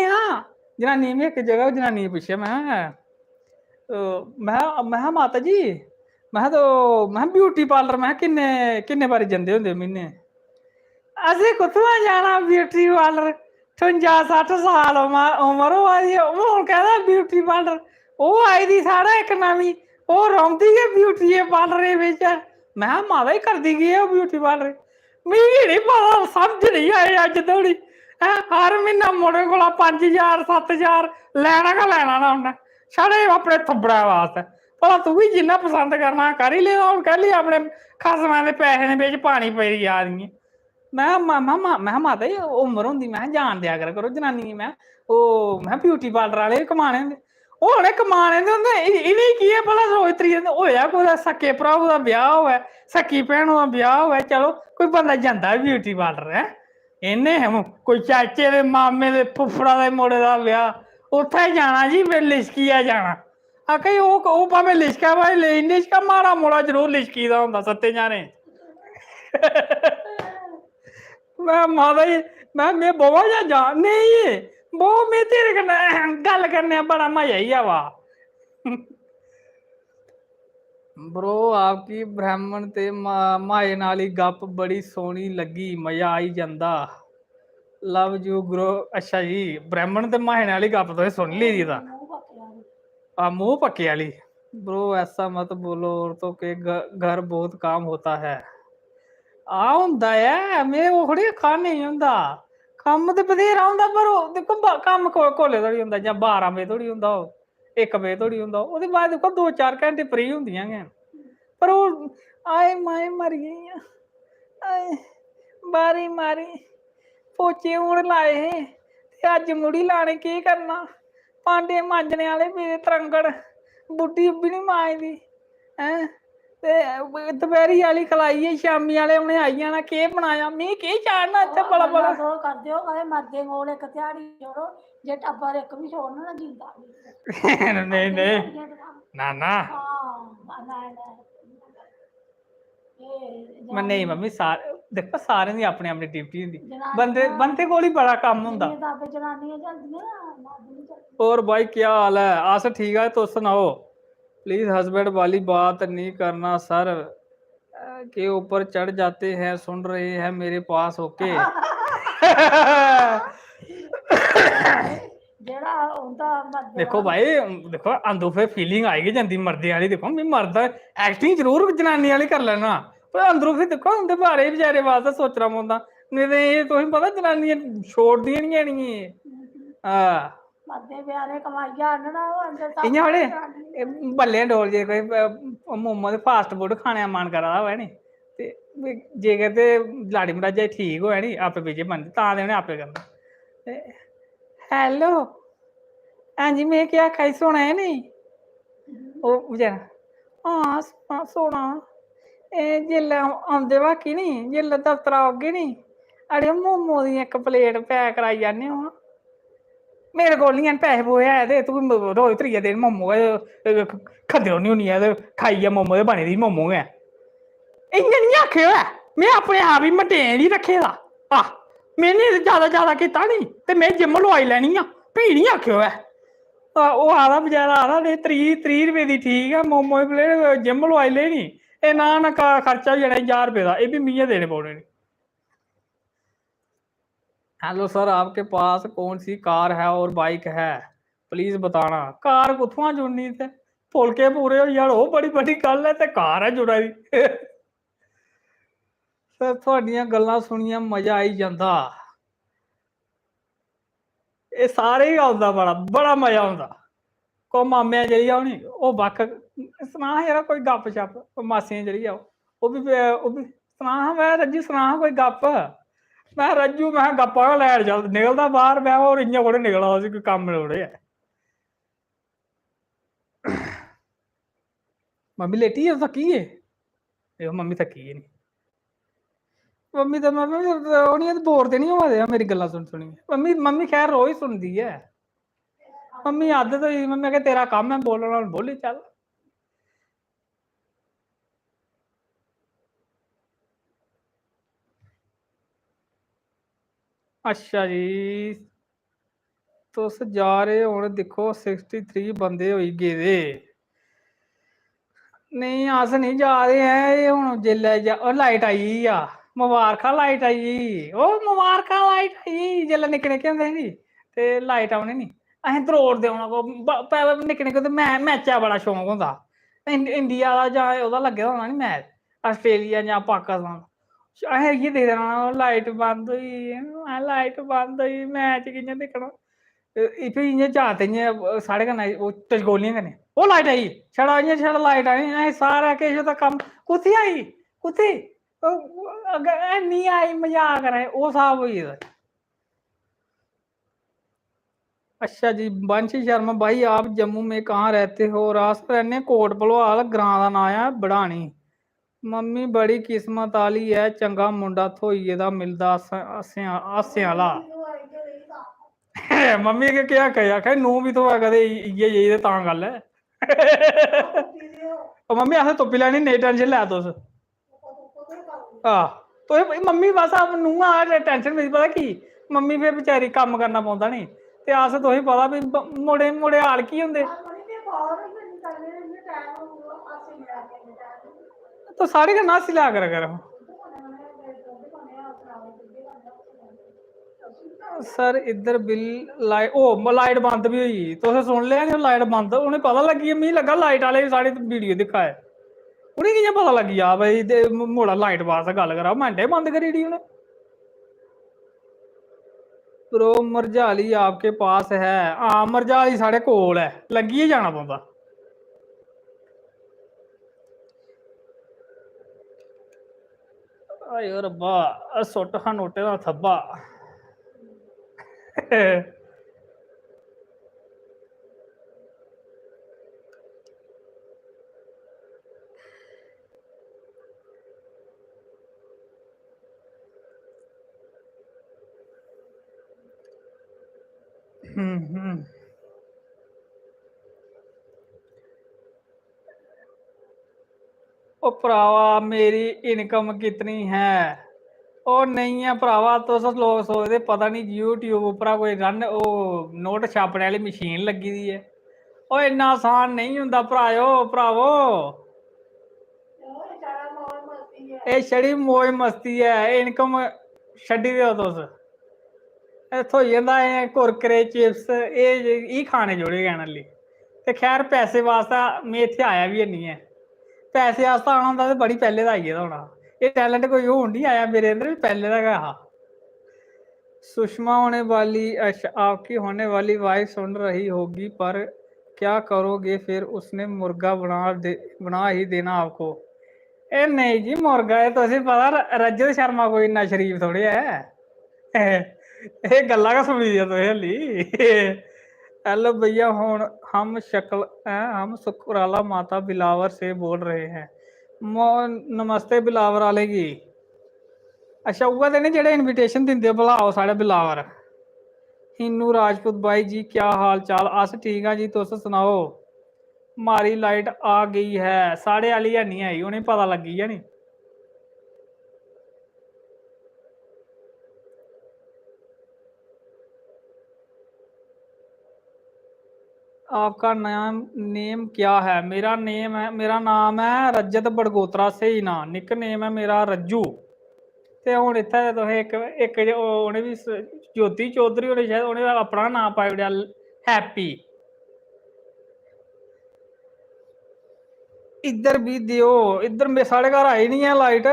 हाँ जनानी में एक जगह जनानी पूछे मैं माता जी मैं ब्यूटी पार्लर मैं किन्ने बारी जंदे होंदे महीने असें कुत्थुआं जाना ब्यूटी पार्लर 55-60 साल उम्र होआ दी हून कहदा ब्यूटी पार्लर ओह् आई दी साढ़ा इक नमीं ओह् रौंह्दी गै ब्यूटी पार्लर बिच मैं माता जी करदी केह् है ब्यूटी पार्लर मिगी नहीं पता समझ नहीं आई अज धोड़ी हर म्हीना मुड़े कोला 5000-7000 लैना गै लैना ना उन्नै छड़े अपने थुब्बड़ै वास्ते भला तू भी जिन्ना पसंद करना कर ही लेदा हून कैली अपने खसमां दे पैसे दे बिच पानी पेई जा दी मैं माता जी उम्र होंदी मैं जान दिया करो जनानी मैं ब्यूटी पार्लर आह्ले कमाने होंदे ओह् उ'नें कमाने दे होंदे इ'नें की है भला रोज त्रीए दिन होया कुदै सक्के भ्राऊ दा ब्याह होऐ सक्की भैनू दा ब्याह होऐ चलो कोई बंदा जंदा ब्यूटी पार्लर है इन्हें कोई चाचे दे मामे दे फुफड़ा दे मुड़े दा ब्याह उत्थै जाना जी फिर लिशकिया जाना आखा ओह् भावें लिशका भाई लिशका माड़ा मुड़ा जरूर लिशकी दा होंदा सत्ते जाने मैं माता जी मैं बोवा जा नहीं वो मैं तेरे कन्नै गल करने बड़ा मजा ही आवा ब्रो आपकी ब्राह्मण ते माए नाली गप बड़ी सोहनी लगी मजा आई जंदा लव यू ग्रो अच्छा जी ब्राह्मण ते माए नाली गप तुसें सुन ली दी मुंह पक्के वाली ब्रो ऐसा मत बोलो औरतों के घर बहुत काम होता है हुंदा है में ओहड़े खाने नहीं हुंदा कम्म ते बथेरा हुंदा पर देखो कम्म कोले धोड़ी हुंदा जां 12 बजे धोड़ी हुंदा 1 बजे धोड़ी हुंदा ओहदे बाद देखो 2-4 घंटे फ्री हुंदियां गै पर ओह् आए माए मरी गेइयां आए बारी मारी पोचे हून लाए हे ते अज्ज मुड़ी लाने केह् करना भांडे मांजने आह्ले मेरे तरंगड़ बुड्ढी उब्बी नी मांजदी हैं ते दपैह्री आह्ली खलाइयै शामी आह्ले उ'नें आई जाना केह् बनाया में केह् चाढ़ना इत्थै बड़ा बड़ा करदे हो कदें मरदे कोल इक ध्याड़ी छोड़ो जे टब्बर इक भी छोड़ना ना जींदा नहीं ना नहीं मम्मी सारे देखो सारे दी अपनी अपनी ड्यूटी होंदी बंदे कोल ही बड़ा कम्म होंदा और भाई क्या हाल है अस ठीक है तुस सनाओ प्लीज हस्बैंड वाली बात नहीं करना सर के ऊपर चढ़ जाते हैं सुन रहे हैं मेरे पास ओके देखो भाई देखो अंदू फिर फीलिंग आएगी जंदी मर्दे वाली देखो मैं मर्द एक्टिंग जरूर जनानी वाली कर लेना पर अंदरों फिर देखो उनके बारे बेचारे वास्ते सोचना पौंदा नहीं तो ये तुसें पता जनानियां छोड़दियां नहीं हां इ'यां बड़े बल्ले डोल जे कोई मोमो ते फास्ट फूड खाने का मन करा दा होऐ नी ते जेकर ते लाड़ी मराजा ठीक होऐ नी आपे पीछे बनदी तां ते उ'नें आपे करना हेलो हां जी मैं क्या आखा सोना है नी ओह् बेचारा हां सोना जेल्लै औंदे बाकी नी जेल्लै दफ्तर औगे नी अड़े मोमो दी इक प्लेट पैक कराई जाने हो मेरे कोल नहीं पैसे पूसे है ते तू रोज त्रीए दिन मोमो खंदे रौह्नी होनी है ते खाइयै मोमो ते बनी दी मोमो गै इ'यां नहीं आखेआ ऐ में अपने आप ही मटेन ही रखे दा मैंने ज्यादा कीता नी ते में जिम लोआई लैनी आ फ्ही नहीं आखेआ ऐ ਉਹ ਆਦਾ ਬਜ਼ਾਰਾ ਆਦਾ ਨਹੀਂ 30 ਰੁਪਏ ਦੀ ਠੀਕ ਆ ਮੋਮੋ ਦੀ ਪਲੇਟ ਜਿਮ ਲਵਾਈ ਲੈਣੀ ਇਹ ਨਾ ਖਰਚਾ ਵੀ ਜਾਣਾ 1000 रुपये का ये भी मियाँ देने पौने। हेलो सर आपके पास कौन सी कार है और बाइक है प्लीज बताना। कार कुत्थों जुड़नी थे फुलके पूरे हो यार वो बड़ी बड़ी गल है ते कार है जुड़ा दी। सर थोड़ियां गल्लां सुनिया मजा आई जांदा ये सारे ही आउंदा बड़ा बड़ा मजा आउंदा। को मामे चली जाओ नी वो बक्ख सना यार कोई गप शप मासियां चली जाओ वो भी सना मैं रज्जू सना कोई गप मैं रज्जू मैं गप्पा लैन चल निकलदा बाहर मैं और इयां थोड़े निकला उसी कोई कम्म लोड़े है। मम्मी लेटी है थकी है देखो मम्मी थकी है नहीं मम्मी तो मम्मी बोर तो नहीं होआ दे मेरी गल्लां सुन सुनी मम्मी मम्मी खैर रोज सुनदी है मम्मी आदत होई मम्मी कह तेरा काम है बोलना बोली चल। अच्छा जी तुस जा रहे हुण दिक्खो 63 बंदे होई गेदे नहीं अस नहीं जा रहे हैं ये हुण जेल्लै लाइट आई गेई आ मुबारखां लाइट आई गेई ओ मुबारखां लाइट आई गेई जेल्लै निक्के निक्के होंदे नी ते लाइट औनी नी असें दरोड़दे औना निक्के निक्के ते मैचै दा बड़ा शौक होंदा इंडिया दा जां ओह्दा लग्गे दा होना नी मैच आस्ट्रेलिया जां पाकिस्तान असें इयै दिखदे रौह्ना लाइट बंद होई गेई लाइट बंद होई मैच कि'यां दिक्खना फ्ही इ'यां जागत इ'यां साढ़े कन्नै टचकोलियां कन्नै ओह् लाइट आई छड़ा इ'यां छड़ा लाइट आई असें सारा किश ओह्दा कम्म कुत्थै आई कुत्थै हैनी आई मजाक करा दे ओह् स्हाब होई गेदा। अच्छा जी वंश शर्मा भाई आप जम्मू में कहाँ रहते हो और अस रहने कोट भलवाल ग्रां दा नां है बड़ानी मम्मी बड़ी किस्मत आली है चंगा मुंडा थ्होई गेदा मिलदा हास्से आह्ला। मम्मी के क्या कहे आखे नूं भी थ्होए कदें इ'यै जेही ते तां गल्ल है। मम्मी असें तुप्पी लैनी नेईं टेंशन लै तुस तो मम्मी बस नूंहां टेंशन मेरी पता की मम्मी फिर बेचारी कम्म करना पौंदा नी ते अस तुसेंगी पता भी मुड़े मुड़े हाल की होंदे तो साढ़े कन्नै हस्सी लै करो सर इधर बिल लाइट ओ लाइट बंद भी होई तुसें सुन लिया नी लाइट बंद उ'नें पता लग्गी गेआ मिगी लग्गा लाइट आह्ले साढ़ी वीडियो दिक्खा दे उ'नें कि'यां पता लग्गी जा भाई मुड़ा लाइट बास्तै गल्ल करा मैंटे बंद करी ओड़ी उ'नें। प्रो मरजाली आपके पास है हाँ मरजाली साढ़े कोल है लग्गियै जाना पौंदा। आयो रब्बा सुट्ट हा नोटे दा थब्बा। ओ भरावा मेरी इनकम कितनी है ओ नहीं है भरावा तुस लोग सोचदे पता नहीं यूट्यूब उप्परा कोई रन ओह् नोट छापने आह्ली मशीन लग्गी दी है ओ इन्ना आसान नहीं होंदा भरावो एह् छड़ी मौज मस्ती है इनकम छड्डी देओ तुस थ्होई जंदा कुरकरे चिप्स एह् खाने जोड़े गै न हल्ली ते खैर पैसे वास्ते में इत्थै आया बी हैनी ऐ पैसे आस्ते आना होंदा ते बड़ी पैह्ले दा आई गेदा होना एह् टैलेंट कोई हून नहीं आया मेरे अंदर पैह्ले दा गै हा। सुषमा होने वाली अच्छा आपकी होने वाली वाइफ सुन रही होगी पर क्या करोगे फिर उसने मुर्गा बना ही देना आपको ए नहीं जी मुर्गा तुसें पता रजत शर्मा कोई इन्ना शरीफ थोड़े है ਇਹ ਗੱਲਾਂ का सुनी दियां तुसें हल्ली हेलो भैया हुन हम सुकराला माता बिलावर से बोल रहे हैं नमस्ते बिलावर वाले की अच्छा उ'ऐ ते नी जेह्ड़े इनविटेशन दिंदे भलाओ साढ़े बिलावर हिन्नू राजपूत भाई जी क्या हाल चाल अस ठीक हाँ जी तुस सनाओ हमारी लाइट आ गई है साढ़े आह्ली है नहीं आई उ'नेंगी पता लग्गी गेआ नी आपका नेम क्या है? मेरा नाम है रजत बड़गोत्रा, सही ना। निक नेम है मेरा रज्जू। ते हुन इत्थै तुसें इक उ'नें बी ज्योति चौधरी होरें शायद उ'नें अपना नाम पाई ओड़ेआ हैप्पी। इद्धर भी दियो, इद्धर साढ़े घर आई नहीं है लाइट।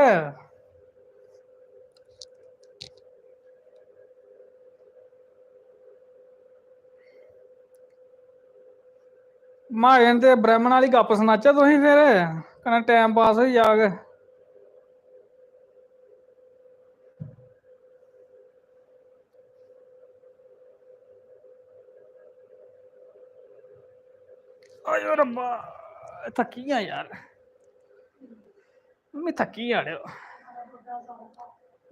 महाजन ते ब्राह्मण वाली गप्प सनाचै तुसें फिर, कन्नै टाइम पास होई जाग। आयो रब्बा, थक्की गया यार, मम्मी थक्की गया।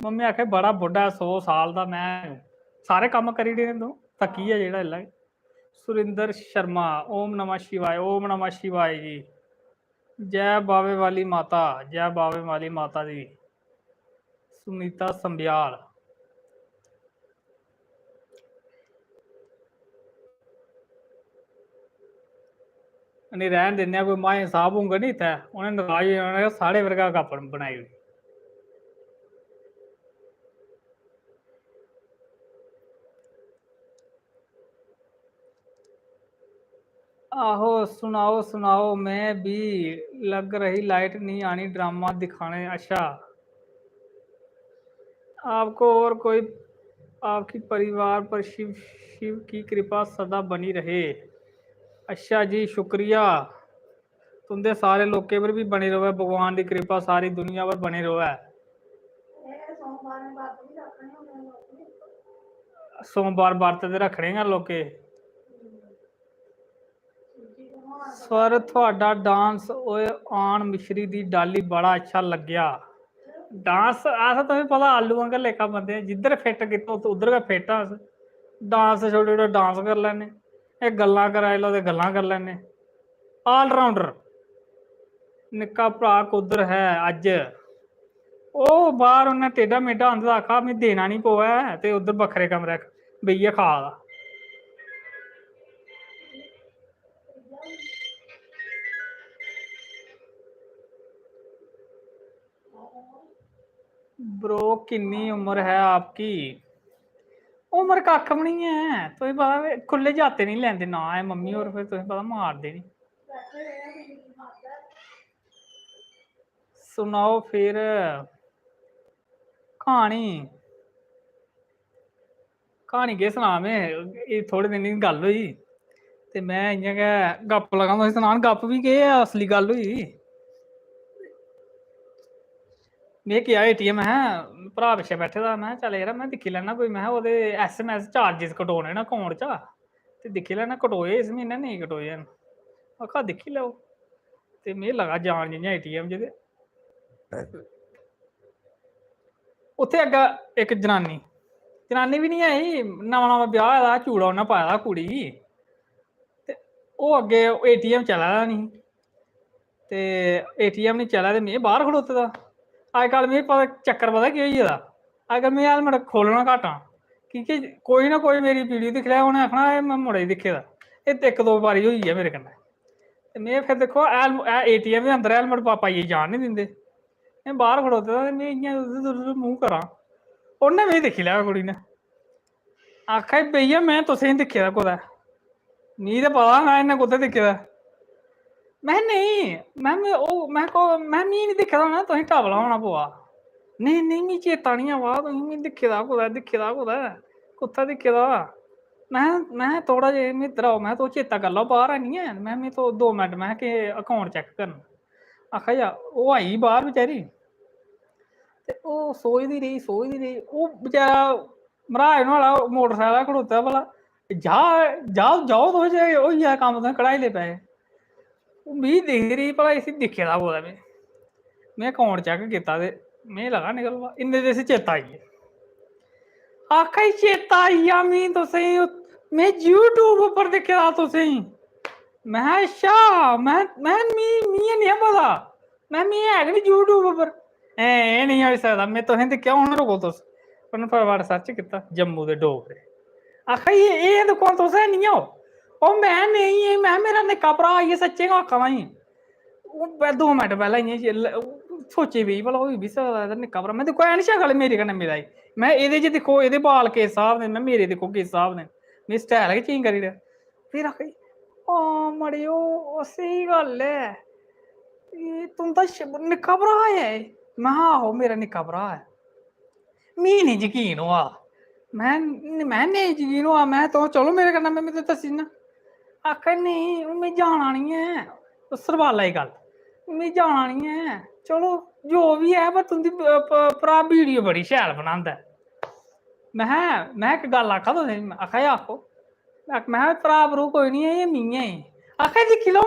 मम्मी आखे बड़ा बुढ़ा 100 साल का, मैं सारे काम करी देने तू, थक्की है जेड़ा इला। सुरिंदर शर्मा, ओम नमः शिवाय, ओम नमः शिवाय जी। जय बावे वाली माता, जय बावे वाली माता दी। सुनीता संबियाल, नहीं रहन देने, कोई माए साहब होंगे नहीं इतने, उन्हें नाराज उन्होंने साढ़े वर्गा कप बनाई। आहो सुनाओ सुनाओ, मैं भी लग रही लाइट नहीं आनी, ड्रामा दिखाने। अच्छा, आपको और कोई, आपकी परिवार पर शिव शिव की कृपा सदा बनी रहे। अच्छा जी, शुक्रिया। तुंदे सारे लोकें पर भी बनी रहे, भगवान की कृपा सारी दुनिया पर बनी रहे। सोमवार बरत ते रखने गै लोके। सर थोड़ा डांस ओए आन मिश्री दी डाली बड़ा अच्छा लग्या। डांस अस तुम्हें पता आलू आंगर लेखा बंदे, जिद्धर फिट कीता उद्धर गै फिट अस। डांस छोटे छोटे डांस कर लैने, एह् गल्लां कराई लो ते गल्लां कर लैने। ऑलराउंडर। निक्का भरा कुद्धर है अज? ओह् बाहर उन्हें टेढ़ा मेढ़ा आंदा, आखा मैं देना नहीं पवै ते उद्धर बक्खरे कमरे बेहियै खा दा। ब्रो कितनी उम्र है आपकी? उम्र कक्ख भी नहीं है, तुसें पता खुले जाते नहीं लैंदे ना है मम्मी होर, फिर तुसें पता मारदे नहीं। सुनाओ फिर कहानी। कहानी केह् सनां में, एह् थोड़े दिन दी गल्ल होई ते मैं इ'यां गै गप्प लगा तुसें सनान, गप्प बी केह् है, असली गल्ल होई। में गेआ एटीएम, मैं भरा पिच्छे बैठे दा, मैं चल यार मैं दिक्खी लैना कोई, मैं ओह्दे SMS चार्जिस कटोने ना अकाउंट चा, ते दिक्खी लैना कटोए इस म्हीने नेईं कटोए हैन। आखा दिक्खी लैओ, ते में लगा जान जि'यां एटीएम च, ते उत्थे अग्गें इक जनानी, जनानी भी नहीं आई, नमां नमां ब्याह होए दा, चूड़ा उन्नै पाए दा कुड़ी गी, ते ओह् अग्गें एटीएम चला दा निं, ते एटीएम नहीं चला ते में बाहर खड़ोते दा। अजकल मिगी पता चक्कर पता केह् होई गेदा, अजकल में हेलमेट खोलना घट्ट आं, क्योंकि कोई ना कोई मेरी वीडियो दिक्खी लै, उ'नें आखना एह् मैं मुड़े गी दिक्खे दा। एह् इक दो बारी होई ऐ मेरे कन्नै, ते में फिर दिक्खो एटीएम दे अंदर हेलमेट पाइयै जान नहीं दिंदे, में बाहर खड़ोते दा, ते में इ'यां उद्धर उद्धर मूंह करां, उन्नै मिगी दिक्खी लेआ कुड़ी ने, आखा दी भैया मैं तुसेंगी दिक्खे दा कुदै, मिगी ते पता मैं इन्नै कुत्थै दिक्खे दा। मैं नहीं, मैं मी नहीं दिक्खे दा होना, तुसें टावला होना पवा। नहीं नहीं मिगी चेता नहीं आवा, तुसें मिगी दिक्खे दा कुदै, दिक्खे दा कुदै, कुत्थै दिक्खे दा। मैं थोड़ा जेहा में इद्धर आओ, मैं तो चेता कर लो बाहर हैनी ऐ, मैं तो 2 मिंट मैं कि अकाउंट चेक करना। आखा जा ओह् आई बाहर बेचारी, ते ओह् सोचदी रेही, ओह् बेचारा मरहाज नुआढ़ा मोटरसैकल खड़ोते दा भला, जा जाओ तुस जे होई जाए कम्म, तुसें कढाई ले पैसे। ओह् मिगी दिखदी रेही भला इसी दिक्खे दा कुदै में अकाउंट चेक कीता ते में लगा निकलवा, इन्ने चिर इसी चेता आई गेआ। आखा दी चेता आई गेआ मिगी तुसेंगी, में यूट्यूब उप्पर दिक्खे दा तुसेंगी। मैं अच्छा, मैं मी हैनी हा पता, मैं है गै नी यूट्यूब उप्पर, एह् नहीं होई सकदा, में तुसेंगी दिक्खेआ हून, रुको तुस, उन्नै फटाफट सर्च कीता जम्मू दे डोगरे, आखा दी एह् दिक्खो तुस हैनी हो, ਉਹ ਮੈਂ ਨਹੀਂ ਹੈ, ਮੈਂ ਮੇਰਾ ਨਿੱਕਾ ਭਰਾ ਹੀ ਸੱਚੇ ਕਾਕਾ ਵਾ ਹੀ। ਉਹ 2 ਮਿੰਟ ਪਹਿਲਾਂ इयां सोची भी भला होई भी सकदा निक्का भरा। मैं देखो ऐ शक्ल मेरे कन्नै मिलाई, मैं एह्दे च देखो एह्दे बाल किस स्हाब दे, मैं मेरे देखो किस स्हाब दे, में स्टाइल गै चेंज करी ओड़ेआ। फिर आखा हां मड़ेओ स्हेई गल्ल ऐ, तुं'दा निक्का भरा ऐ? महां आहो मेरा निक्का भरा ऐ। मिगी निं यकीन होआ, मैं नेईं यकीन होआ, मैं तो चलो मेरे कन्नै, मैं दस्सी दिन्ना। आखा नहीं में जाना नहीं है, सरवाला दी गल्ल, में जाना नहीं है, चलो जो भी है, पर तुं'दी भरा वीडियो बड़ी शैल बनांदा ऐ। मैं इक गल्ल आखां तुसें, आखा आखो, मैं भरा भरू कोई निं है, एह् मियां ही। आखा दिक्खी लैओ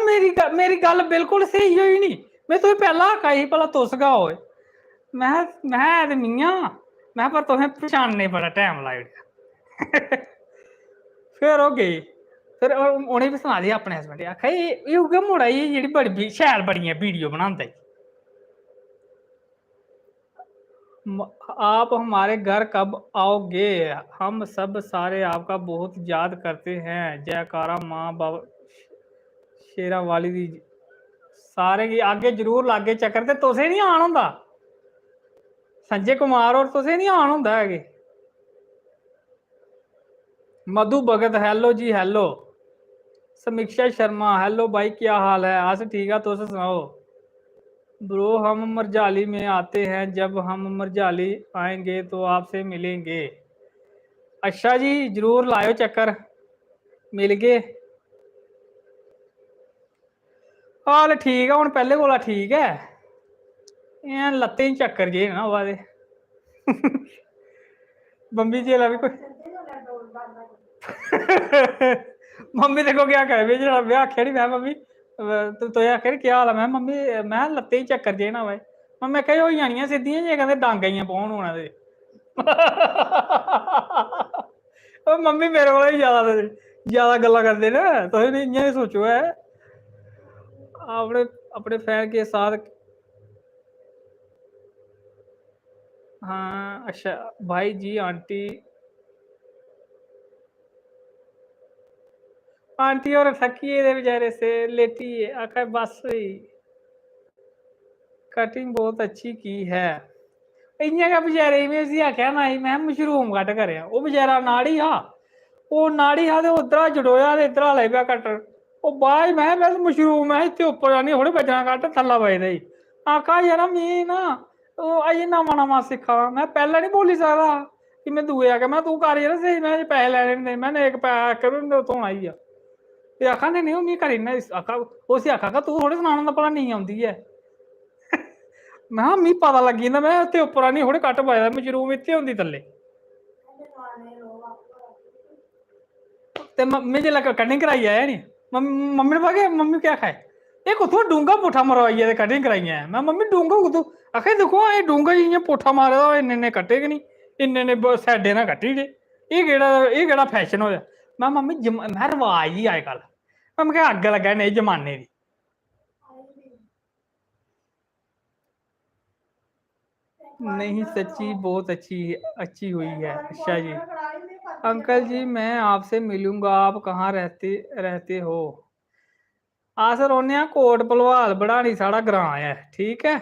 मेरी गल्ल बिल्कुल स्हेई होई नी, में तुसें पैह्लें आखा ही भला तुस गै ओ। मैं ते मियां, मैं पर तुसें पछानने बड़ा टैम लाई ओड़ेआ। फिर ओह् गेई, फिर उ'नें बी सना दी अपने हस्बैंड गी, आखा एह् उ'ऐ मुड़ा ई जेह्ड़ी बड़ी शैल बड़ियां वीडियो बनांदा ई। आप हमारे घर कब आओगे? हम सब सारे आपका बहुत याद करते हैं। जयकारा माँ बाबा शेरा वाली दी सारे गी आगे जरूर लागे चक्कर। ते तुसें नहीं आन होंदा संजय कुमार, और तुसें नहीं आन होंदा है। मधु भगत हेलो जी हेलो। समीक्षा शर्मा हेलो भाई, क्या हाल है? अस ठीक है, तुस सुनाओ। ब्रो हम मरजाली में आते हैं, जब हम मरजाली आएंगे तो आपसे मिलेंगे। अच्छा जी, जरूर लायो चक्कर, मिल गए। हाल ठीक है, हुण पहले कोला ठीक है, इ'यां लत्तें च चक्कर जे ना होआ दे। मम्मी जेल्लै भी कोई मम्मी देखो क्या करे, में जेल्लै में आखेआ नी, मैं मम्मी तुसें आखेआ नी केह् हाल ऐ, मैं मम्मी मैं लत्तें च चक्कर जे ना होए। मम्मी आखेआ होई जानियां सिद्धियां जे कहंदे डंग इ'यां पौन होना ते। ओह् मम्मी मेरे कोला ही ज्यादा गल्लां करदे न, तुसें बी इ'यां गै सोचो ऐ। अपने अपने फैन के साथ। हाँ अच्छा भाई जी, आंटी और थकी गेदे बेचारे से, लेटी है, आखा बस हुई। कटिंग बहुत अच्छी की है। इ'यां गै बेचारे में उसी आखेआ ना ही, मैं मशरूम कट करेआ, ओह् बेचारा नाड़ी हा, ओह् नाड़ी हा ते उद्धरा जड़ोया ते इद्धरा लगी पेआ कट्टन। ओह् बाद मैं मशरूम मैं इत्थे उप्पर आनी थोड़ी बजना कट, थल्लै बजदा ही। आखा यरा में ना ओह् अजें नमां सिक्खा दा, मैं पैह्लें नी बोली सकदा हा कि मैं दूए आखेआ मैं तूं कर यरा स्हेई, मैं पैहे लैने नी, मैं इक पैहा करी थ्होना ही आ। ते आखा नहीं ओह् में करी ना, आखा उसी आखा तूं थोड़ी सनाना होंदा भला नेईं औंदी ऐ। मैं मिगी पता लग्गी जंदा, मैं इत्थे उप्पर आनी थोड़ी कट बजदा, मशरूम इत्थे होंदी थल्ले। ते मैं जेल्लै कटिंग कराई आया नी, मम्मी ने पता मम्मी क्या आखा एह् कुत्थुआं डूंगा पुट्ठा मरवाइयै ते कटिंग कराई आया। मैं मम्मी डूंगा कुत्थूं? आखे दिक्खो एह् डूंगा इ'यां पुट्ठा मारे दा, इन्ने कट्टे गै नी, इन्ने साइडें ना कट्टी ओड़े, एह् केह्ड़ा फैशन होया? मैं मम्मी मैं रवाज ही अजकल, मैं अग्ग लग्गा नेह् जमाने दी। नहीं सच्ची बहुत अच्छी हुई है। अच्छा जी, अंकल जी मैं आपसे मिलूंगा, आप कहाँ रहते हो? अस रौह्ने आं कोट भलवाल, बढ़ानी साढ़ा ग्रां है, ठीक है।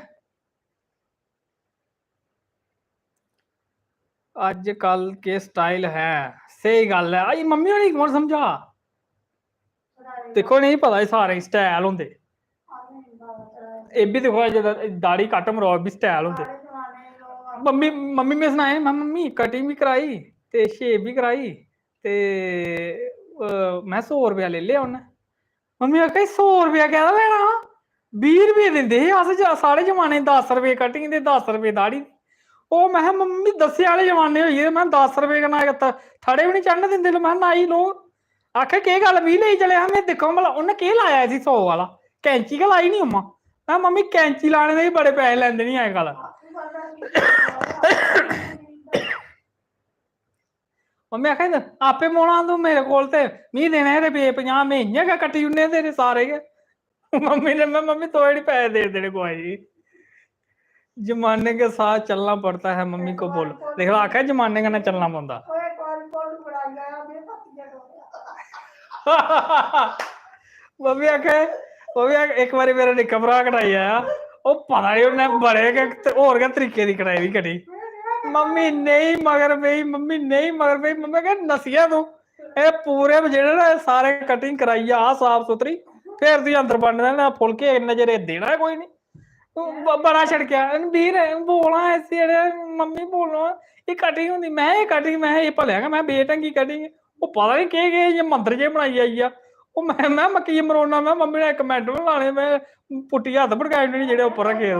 अजकल के स्टाइल है, सही गल है। आई मम्मी होनी कौन समझा, देखो नहीं पता सारे स्टाइल होंदे। एह् बी देखो दाढ़ी कट मराओ बी स्टाइल होंदे। मम्मी में सनाया मम्मी कटिंग भी कराई ते शेव भी कराई ते मैं 100 रुपया ले लिया उन्नै। मम्मी आखा 100 रुपया कैह्दा लैना हा, 20 रुपये दिंदे हे अस, साढ़े जमाने 10 रुपये कटिंग ते 10 रुपये दाढ़ी। ओह् मैं मम्मी दस्से आह्ले जमाने होई गेदे, मैं 10 रुपये कन्नै थड़े बी नी चढ़न दिंदे, मैं नाई लो। आखे केह् गल्ल 20 लेई चलेआ, मैं दिक्खो भला उन्नै केह् लाया इसी 100 वाला, कैंची गै लाई नी उम्मा। मैं मम्मी कैंची लाने दे बी बड़े पैसे लैंदे नी अजकल। मम्मी आखा आपे पौना तूं मेरे कोल, ते मिगी देने रपे 50, में इ'यां गै कट्टी ओड़ने तेरे सारे गै। मम्मी ने मम्मी तो ही पैसे दे देने कुआई जी। जमाने के साथ चलना पड़ता है, मम्मी को बोलो। देख लो आखा जमाने कन्नै चलना पौंदा। ਮੰਮੀ ਆਖੇ ਇੱਕ ਵਾਰੀ ਮੇਰਾ ਨਿੱਕਾ ਭਰਾ ਕਢਾਈ ਆਇਆ, ਉਹ ਪਤਾ ਨਹੀਂ ਉਹਨੇ ਬੜੇ ਹੋਰ ਕੇ ਤਰੀਕੇ ਦੀ ਕਢਾਈ ਦੀ ਕੱਢੀ। ਮੰਮੀ ਨਹੀਂ ਮਗਰ ਪਈ, ਮੰਮੀ ਨਹੀਂ ਮਗਰ ਪਈ। ਮੰਮੀ ਕਹੇ ਨਸੀਆ ਤੂੰ, ਇਹ ਪੂਰੇ ਜਿਹੜੇ ਨਾ ਸਾਰੇ ਕਟਿੰਗ ਕਰਾਈ ਆ ਸਾਫ ਸੁਥਰੀ, ਫਿਰ ਤੁਸੀਂ ਅੰਦਰ ਬਣ ਦੇਣਾ ਫੁਲਕੇ ਨਜ਼ਰੇ ਦੇਣਾ ਕੋਈ ਨਹੀਂ। ਬੜਾ ਛੜਕਿਆ ਵੀਰ ਬੋਲਾਂ ਐਸੀ ਮੰਮੀ ਬੋਲਣਾ ਇਹ ਕਟਿੰਗ ਹੁੰਦੀ। ਮੈਂ ਇਹ ਕਟਿੰਗ ਮੈਂ ਇਹ ਭਲਿਆ ਮੈਂ ਬੇਟੰਗੀ ਕਟਿੰਗ, ਉਹ ਪਤਾ ਨਹੀਂ ਕਿ ਮੰਦਰ ਜੇ ਬਣਾਈ ਆਈ ਆ। ਉਹ ਮੈਂ ਕੀ ਮਰੋਨਾ, ਮੈਂ ਮੰਮੀ ਨੇ ਕਮੈਂਟ ਵੀ ਲਾਣੇ, ਮੈਂ ਪੁੱਟੀ ਹੱਥ ਭੜਕਾਏ ਨੇ ਜਿਹੜੇ ਉੱਪਰ ਰੱਖੇ।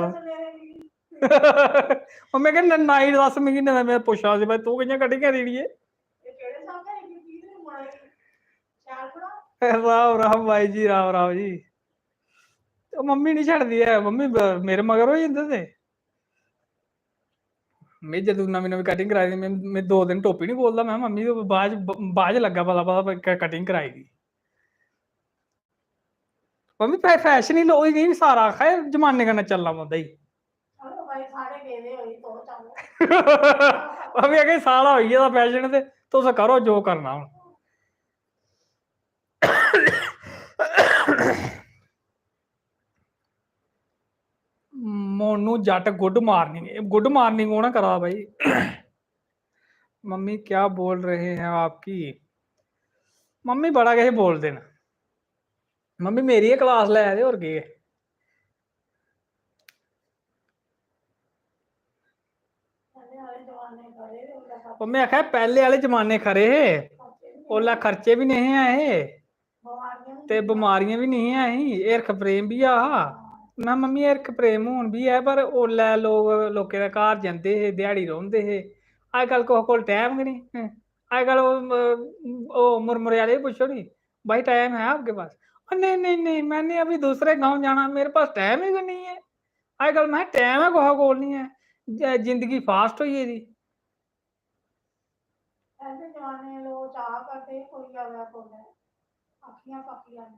ਮੰਮੀ ਕਹਿੰਦੇ ਨਾਈ 10 ਮਹੀਨੇ ਦਾ ਮੈਂ ਪੁੱਛਿਆ ਸੀ, ਤੂੰ ਕਿੰਨੀਆਂ ਕਟਿੰਗਾਂ ਦੇਣੀ ਹੈ। ਰਾਮ ਰਾਮ ਭਾਈ ਜੀ, ਰਾਮ ਰਾਮ ਜੀ। ਮੰਮੀ ਨਹੀਂ ਛੱਡਦੀ ਹੈ, ਮੰਮੀ ਮੇਰੇ ਮਗਰ ਹੋ ਜਾਂਦੇ ਤੇ ਮੈਂ ਜਦੋਂ ਨਵੀਂ ਨਵੀਂ ਕਟਿੰਗ ਕਰਾਈ ਮੈਂ 2 ਦਿਨ ਟੋਪੀ ਨਹੀਂ ਬੋਲਦਾ। ਮੈਂ ਮੰਮੀ ਬਾਅਦ ਲੱਗਾ ਪਤਾ ਕਟਿੰਗ ਕਰਾਈ ਦੀ। ਮੰਮੀ फैशन ही लोग नहीं सारा आखा है जमाने का चलना पौंदा ही। अभी अगर सारा होई गेदा फैशन ते तुस करो जो करना हुन। मोनू जट गुड मॉर्निंग ना करा भाई। मम्मी क्या बोल रहे हैं आपकी? मम्मी बड़ा किश बोलते न। मम्मी मेरी क्लास लै दे होर केह्। मम्मी आखा पहले वाले जमाने खरे हे, ओल्लै खर्चे भी नहीं आए ते बमारियां भी नहीं आई, हिरख प्रेम भी आ। मैं मम्मी हिरख प्रेम हून भी है, पर ओल्लै लोकें दे घर जंदे हे, दिहाड़ी रौंह्दे हे। अजकल कुसै कोल टाइम गै नहीं। अजकल मुरमुरे आह्ले पुच्छो नी भाई टाइम है आपके पास? नहीं नहीं नहीं मैंने अभी दूसरे गांव जाना, मेरे पास टाइम ही नहीं है। अजकल मैं टाइम है कुसै कोल नहीं है, जिंदगी फास्ट होई गेदी। ऐसे जमाने लोग चाह करते कोई आवे बोले अखियां पक्कियां ने।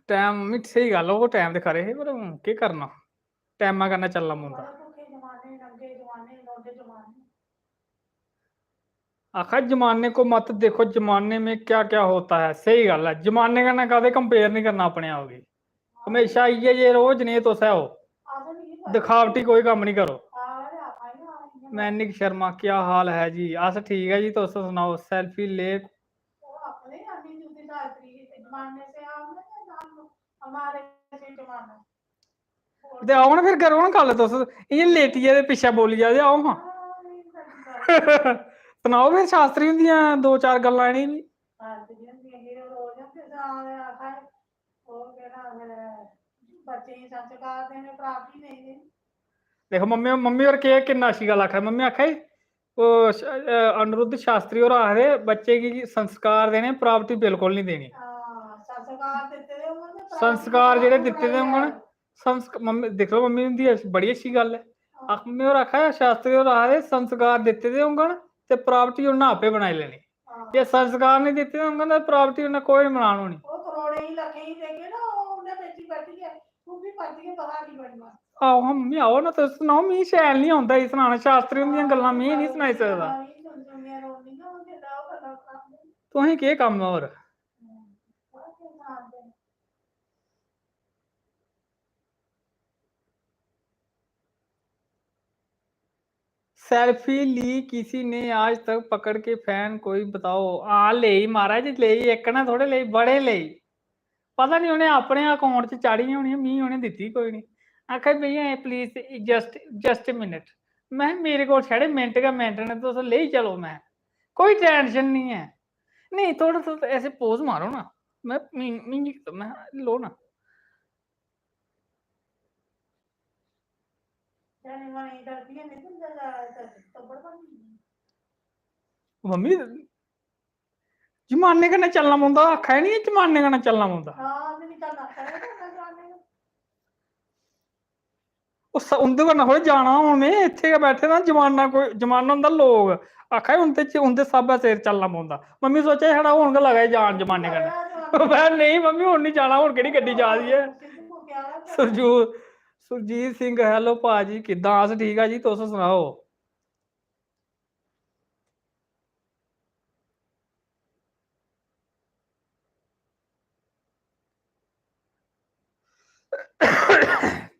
टाइम मम्मी सही गल, वो टाइम ते खरे हे, पर केह् करना, टाइमा कन्नै चलना पौंदा। आखा जमाने को मत देखो, जमाने में क्या क्या होता है। सही गल है, जमाने कन्नै कदें कंपेयर नहीं करना अपने आप गी। हमेशा इयै जे रहो जनेह् तुस है हो, दिखावटी कोई कम्म नहीं करो। मैनिक शर्मा क्या हाल है जी? अस ठीक है जी, तुस सनाओ। सेल्फी ले ते आओ ना फिर करो ना गल, तुस इ'यां लेटियै ते पिच्छे बोली जा आओ हां। सनाओ फिर शास्त्री हुंदियां 2-4 गल्लां इ'नें बी। देखो मम्मी होर केह् किन्ना अच्छी गल्ल आखा। मम्मी आखा अनिरुद्ध शास्त्री होर आखदे बच्चे गी संस्कार देने, प्रापर्टी बिल्कुल नहीं देनी। संस्कार जेह्ड़े दित्ते दे होङन, मम्मी दिक्ख लो मम्मी हुंदी बड़ी अच्छी गल्ल है। मम्मी होर आखा शास्त्री होर आखदे संस्कार दित्ते दे होङन ते प्रापर्टी उन्नै आपे बनाई लैनी। जे संस्कार नहीं दित्ते दे होङन ते प्रापर्टी उन्नै कोई नहीं बनानी होनी। आओ हां मम्मी आओ ना, तुस सनाओ। मिगी शैल नहीं औंदा सनाना, शास्त्री हुंदियां गल्लां में नहीं सनाई सकदा। तुसें केह् कम्म है होर? सेल्फी ली किसी ने आज तक पकड़ के फैन कोई बताओ। हाँ लेई महाराज लेई, एक ना थोड़े लेई, बड़े लेई। पता नहीं उन्हें अपने अकाउंट च चाड़ी होनी, मी उन्हें दित्ती कोई नहीं। आखा भैया प्लीज जस्ट मिनट। मैं मेरे को छड़े मिनट का मिनट ने, तुस ले चलो। मैं कोई टेंशन नहीं है। नहीं थोड़ा सा ऐसे पोज मारो ना, मैं लो ना। मम्मी जमाने कन्नै चलना पौंदा, आखा नहीं जमाने कन्नै चलना पौंदा। उंदे कन्नै थोड़ी जाना, हून में इत्थे गै बैठे दा। जमाना कोई जमाना होंदा लोग, आखा उंदे स्हाबै सिर चलना पौंदा। मम्मी सोचा छड़ा हून गै लगा जान जमाने कन्नै। मैं नहीं मम्मी हून नहीं जाना, हून केह्ड़ी गड्डी जा दी है। सुरजीत सिंह हेलो भाजी किदा अस ठीक है जी तुस सुनाओ।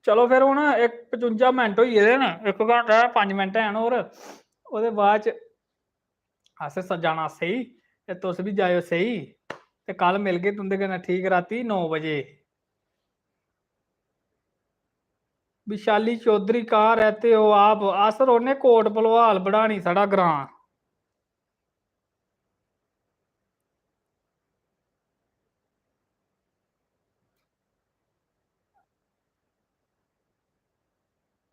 चलो फिर हूँ एक 55 मिनट हो गए न 1 घंटा 5 मिनट हैं और ओह्दे बाद च अस जाना सेही ते तुस भी जायो सही ते कल मिलगे तुंदे कन्नै ठीक राती 9 बजे। विशाली चौधरी कहाँ रहते हो आप? अस रौह्ने कोट भलवाल बढ़ानी साढ़ा ग्रां।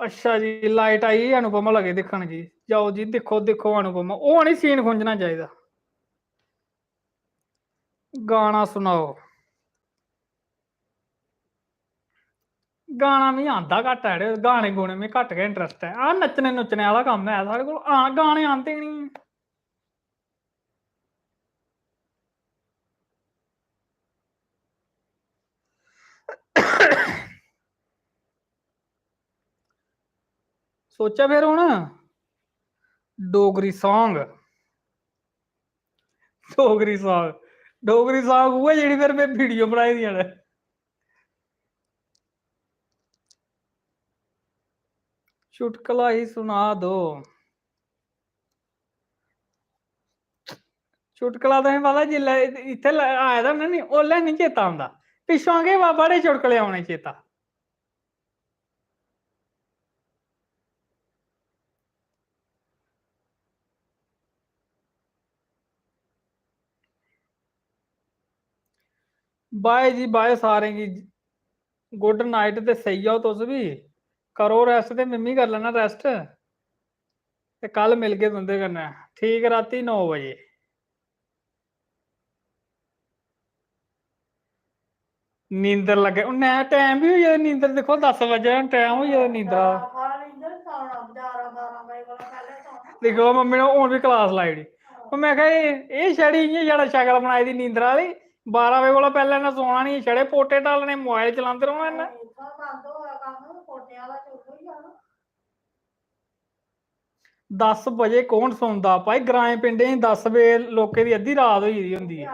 अच्छा जी लाइट आई अनुपमा लगे दिक्खन जी। जाओ जी दिक्खो दिक्खो अनुपमा ओह् नहीं सीन खुंजना चाहिए। गाना सुनाओ। गाना मिगी आंदा घट्ट है गाने गुने में घट्ट गै इंटरस्ट है। हाँ नच्चने नुच्चने वाला कम्म है साढ़े कोल। हाँ गाने आंदे नहीं। सोचा फिर हूँ डोगरी सॉन्ग डोगरी सॉन्ग उ'ऐ जेह्ड़ी फिर में वीडियो बनाई दियां न। चुटकला ही सुना दो। चुटकला तुसें पता जिसलै इत्थै आए दा होंदा नी ओल्लै नहीं चेता आंदा पिच्छों के बड़े चुटकले औने चेता। बाय जी बाय सारें गी गुड नाइट ते सेई जाओ तुस भी करो रेस्ट ते मिम्मी कर लैना रेस्ट ते कल मिलगे तुंदे कन्नै ठीक राती 9 बजे। नींदर लगे उन्नै टाइम भी होई गेदा नींदर देखो 10 बजे टाइम होई गेदा नींदरा देखो मम्मी ने हून भी क्लास लाई ओड़ी। मैं एह् छड़ी इ'यां छड़ा शक्ल बनाई दी नींदर आह्ली 12 बजे कोला पैह्लें इन्नै सौना नहीं छड़े पोटे ढालने मोबाइल चलांदे रौह्ना इन्नै। 10 बजे कौन सौंदा भाई ग्राएं पिंडें च 10 बजे लोकें दी अद्धी रात होई दी होंदी है।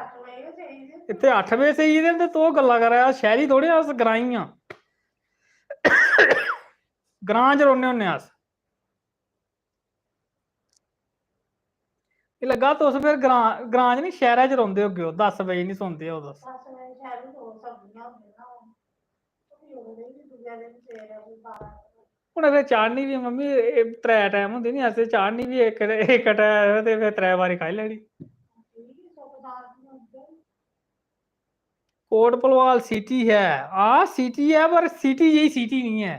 इत्थे 8 बजे सेई गेदे होंदे तूं गल्लां करा दा शैह्री थोह्ड़े अस ग्राईं आं। ग्रां च रौह्ने होन्ने अस। एह् लग्गा तुस फिर ग्रां च नहीं शैह्रा च रौंह्दे होगे ओ 10 बजे नहीं सौंदे हो तुस। हून फिर चाढ़नी भी मम्मी 3 टाइम होंदी नी असें चाढ़नी भी इक टाइम ते फिर 3 बारी खाई लैनी। कोट भलवाल सिटी है हाँ सिटी है पर सिटी जेही सिटी नहीं है।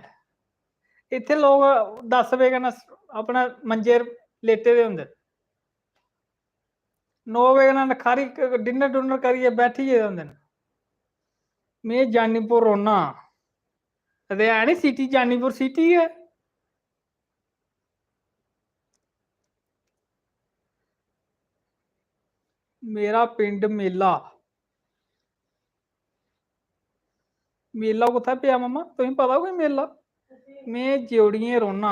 इत्थे लोग 10 बजे कन्नै अपने मंजे पर लेटे दे होंदे 9 बजे कन्नै खारी डिनर डुनर करियै बैठी गेदे होंदे न। में जानीपुर रौह्ना ते है नी सिटी जानीपुर सिटी है। मेरा पिंड मेला मेला कुत्थै पेआ मम्मा तुसें पता कोई मेला? में ज्योड़ियें रौह्ना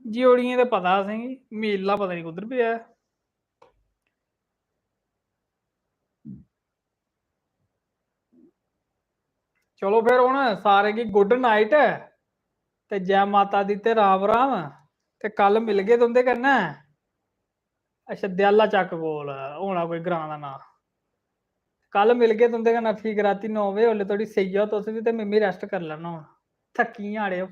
ज्योड़ियें ते पता असेंगी मेला पता नहीं कुद्धर पेआ ऐ। चलो फिर हूँ सारें गी गुड नाइट ते जय माता दी ते राम राम ते कल मिलगे तुंदे कन्नै। अच्छा दयाला चक्क कोल होना कोई ग्रां दा नांऽ। कल मिलगे तुंदे कन्नै ठीक राती 9 बजे ओल्ले धोड़ी सेई जाओ तुस बी ते मिम्मी रेस्ट करी लैना हून थक्की गेइयां अड़ेओ।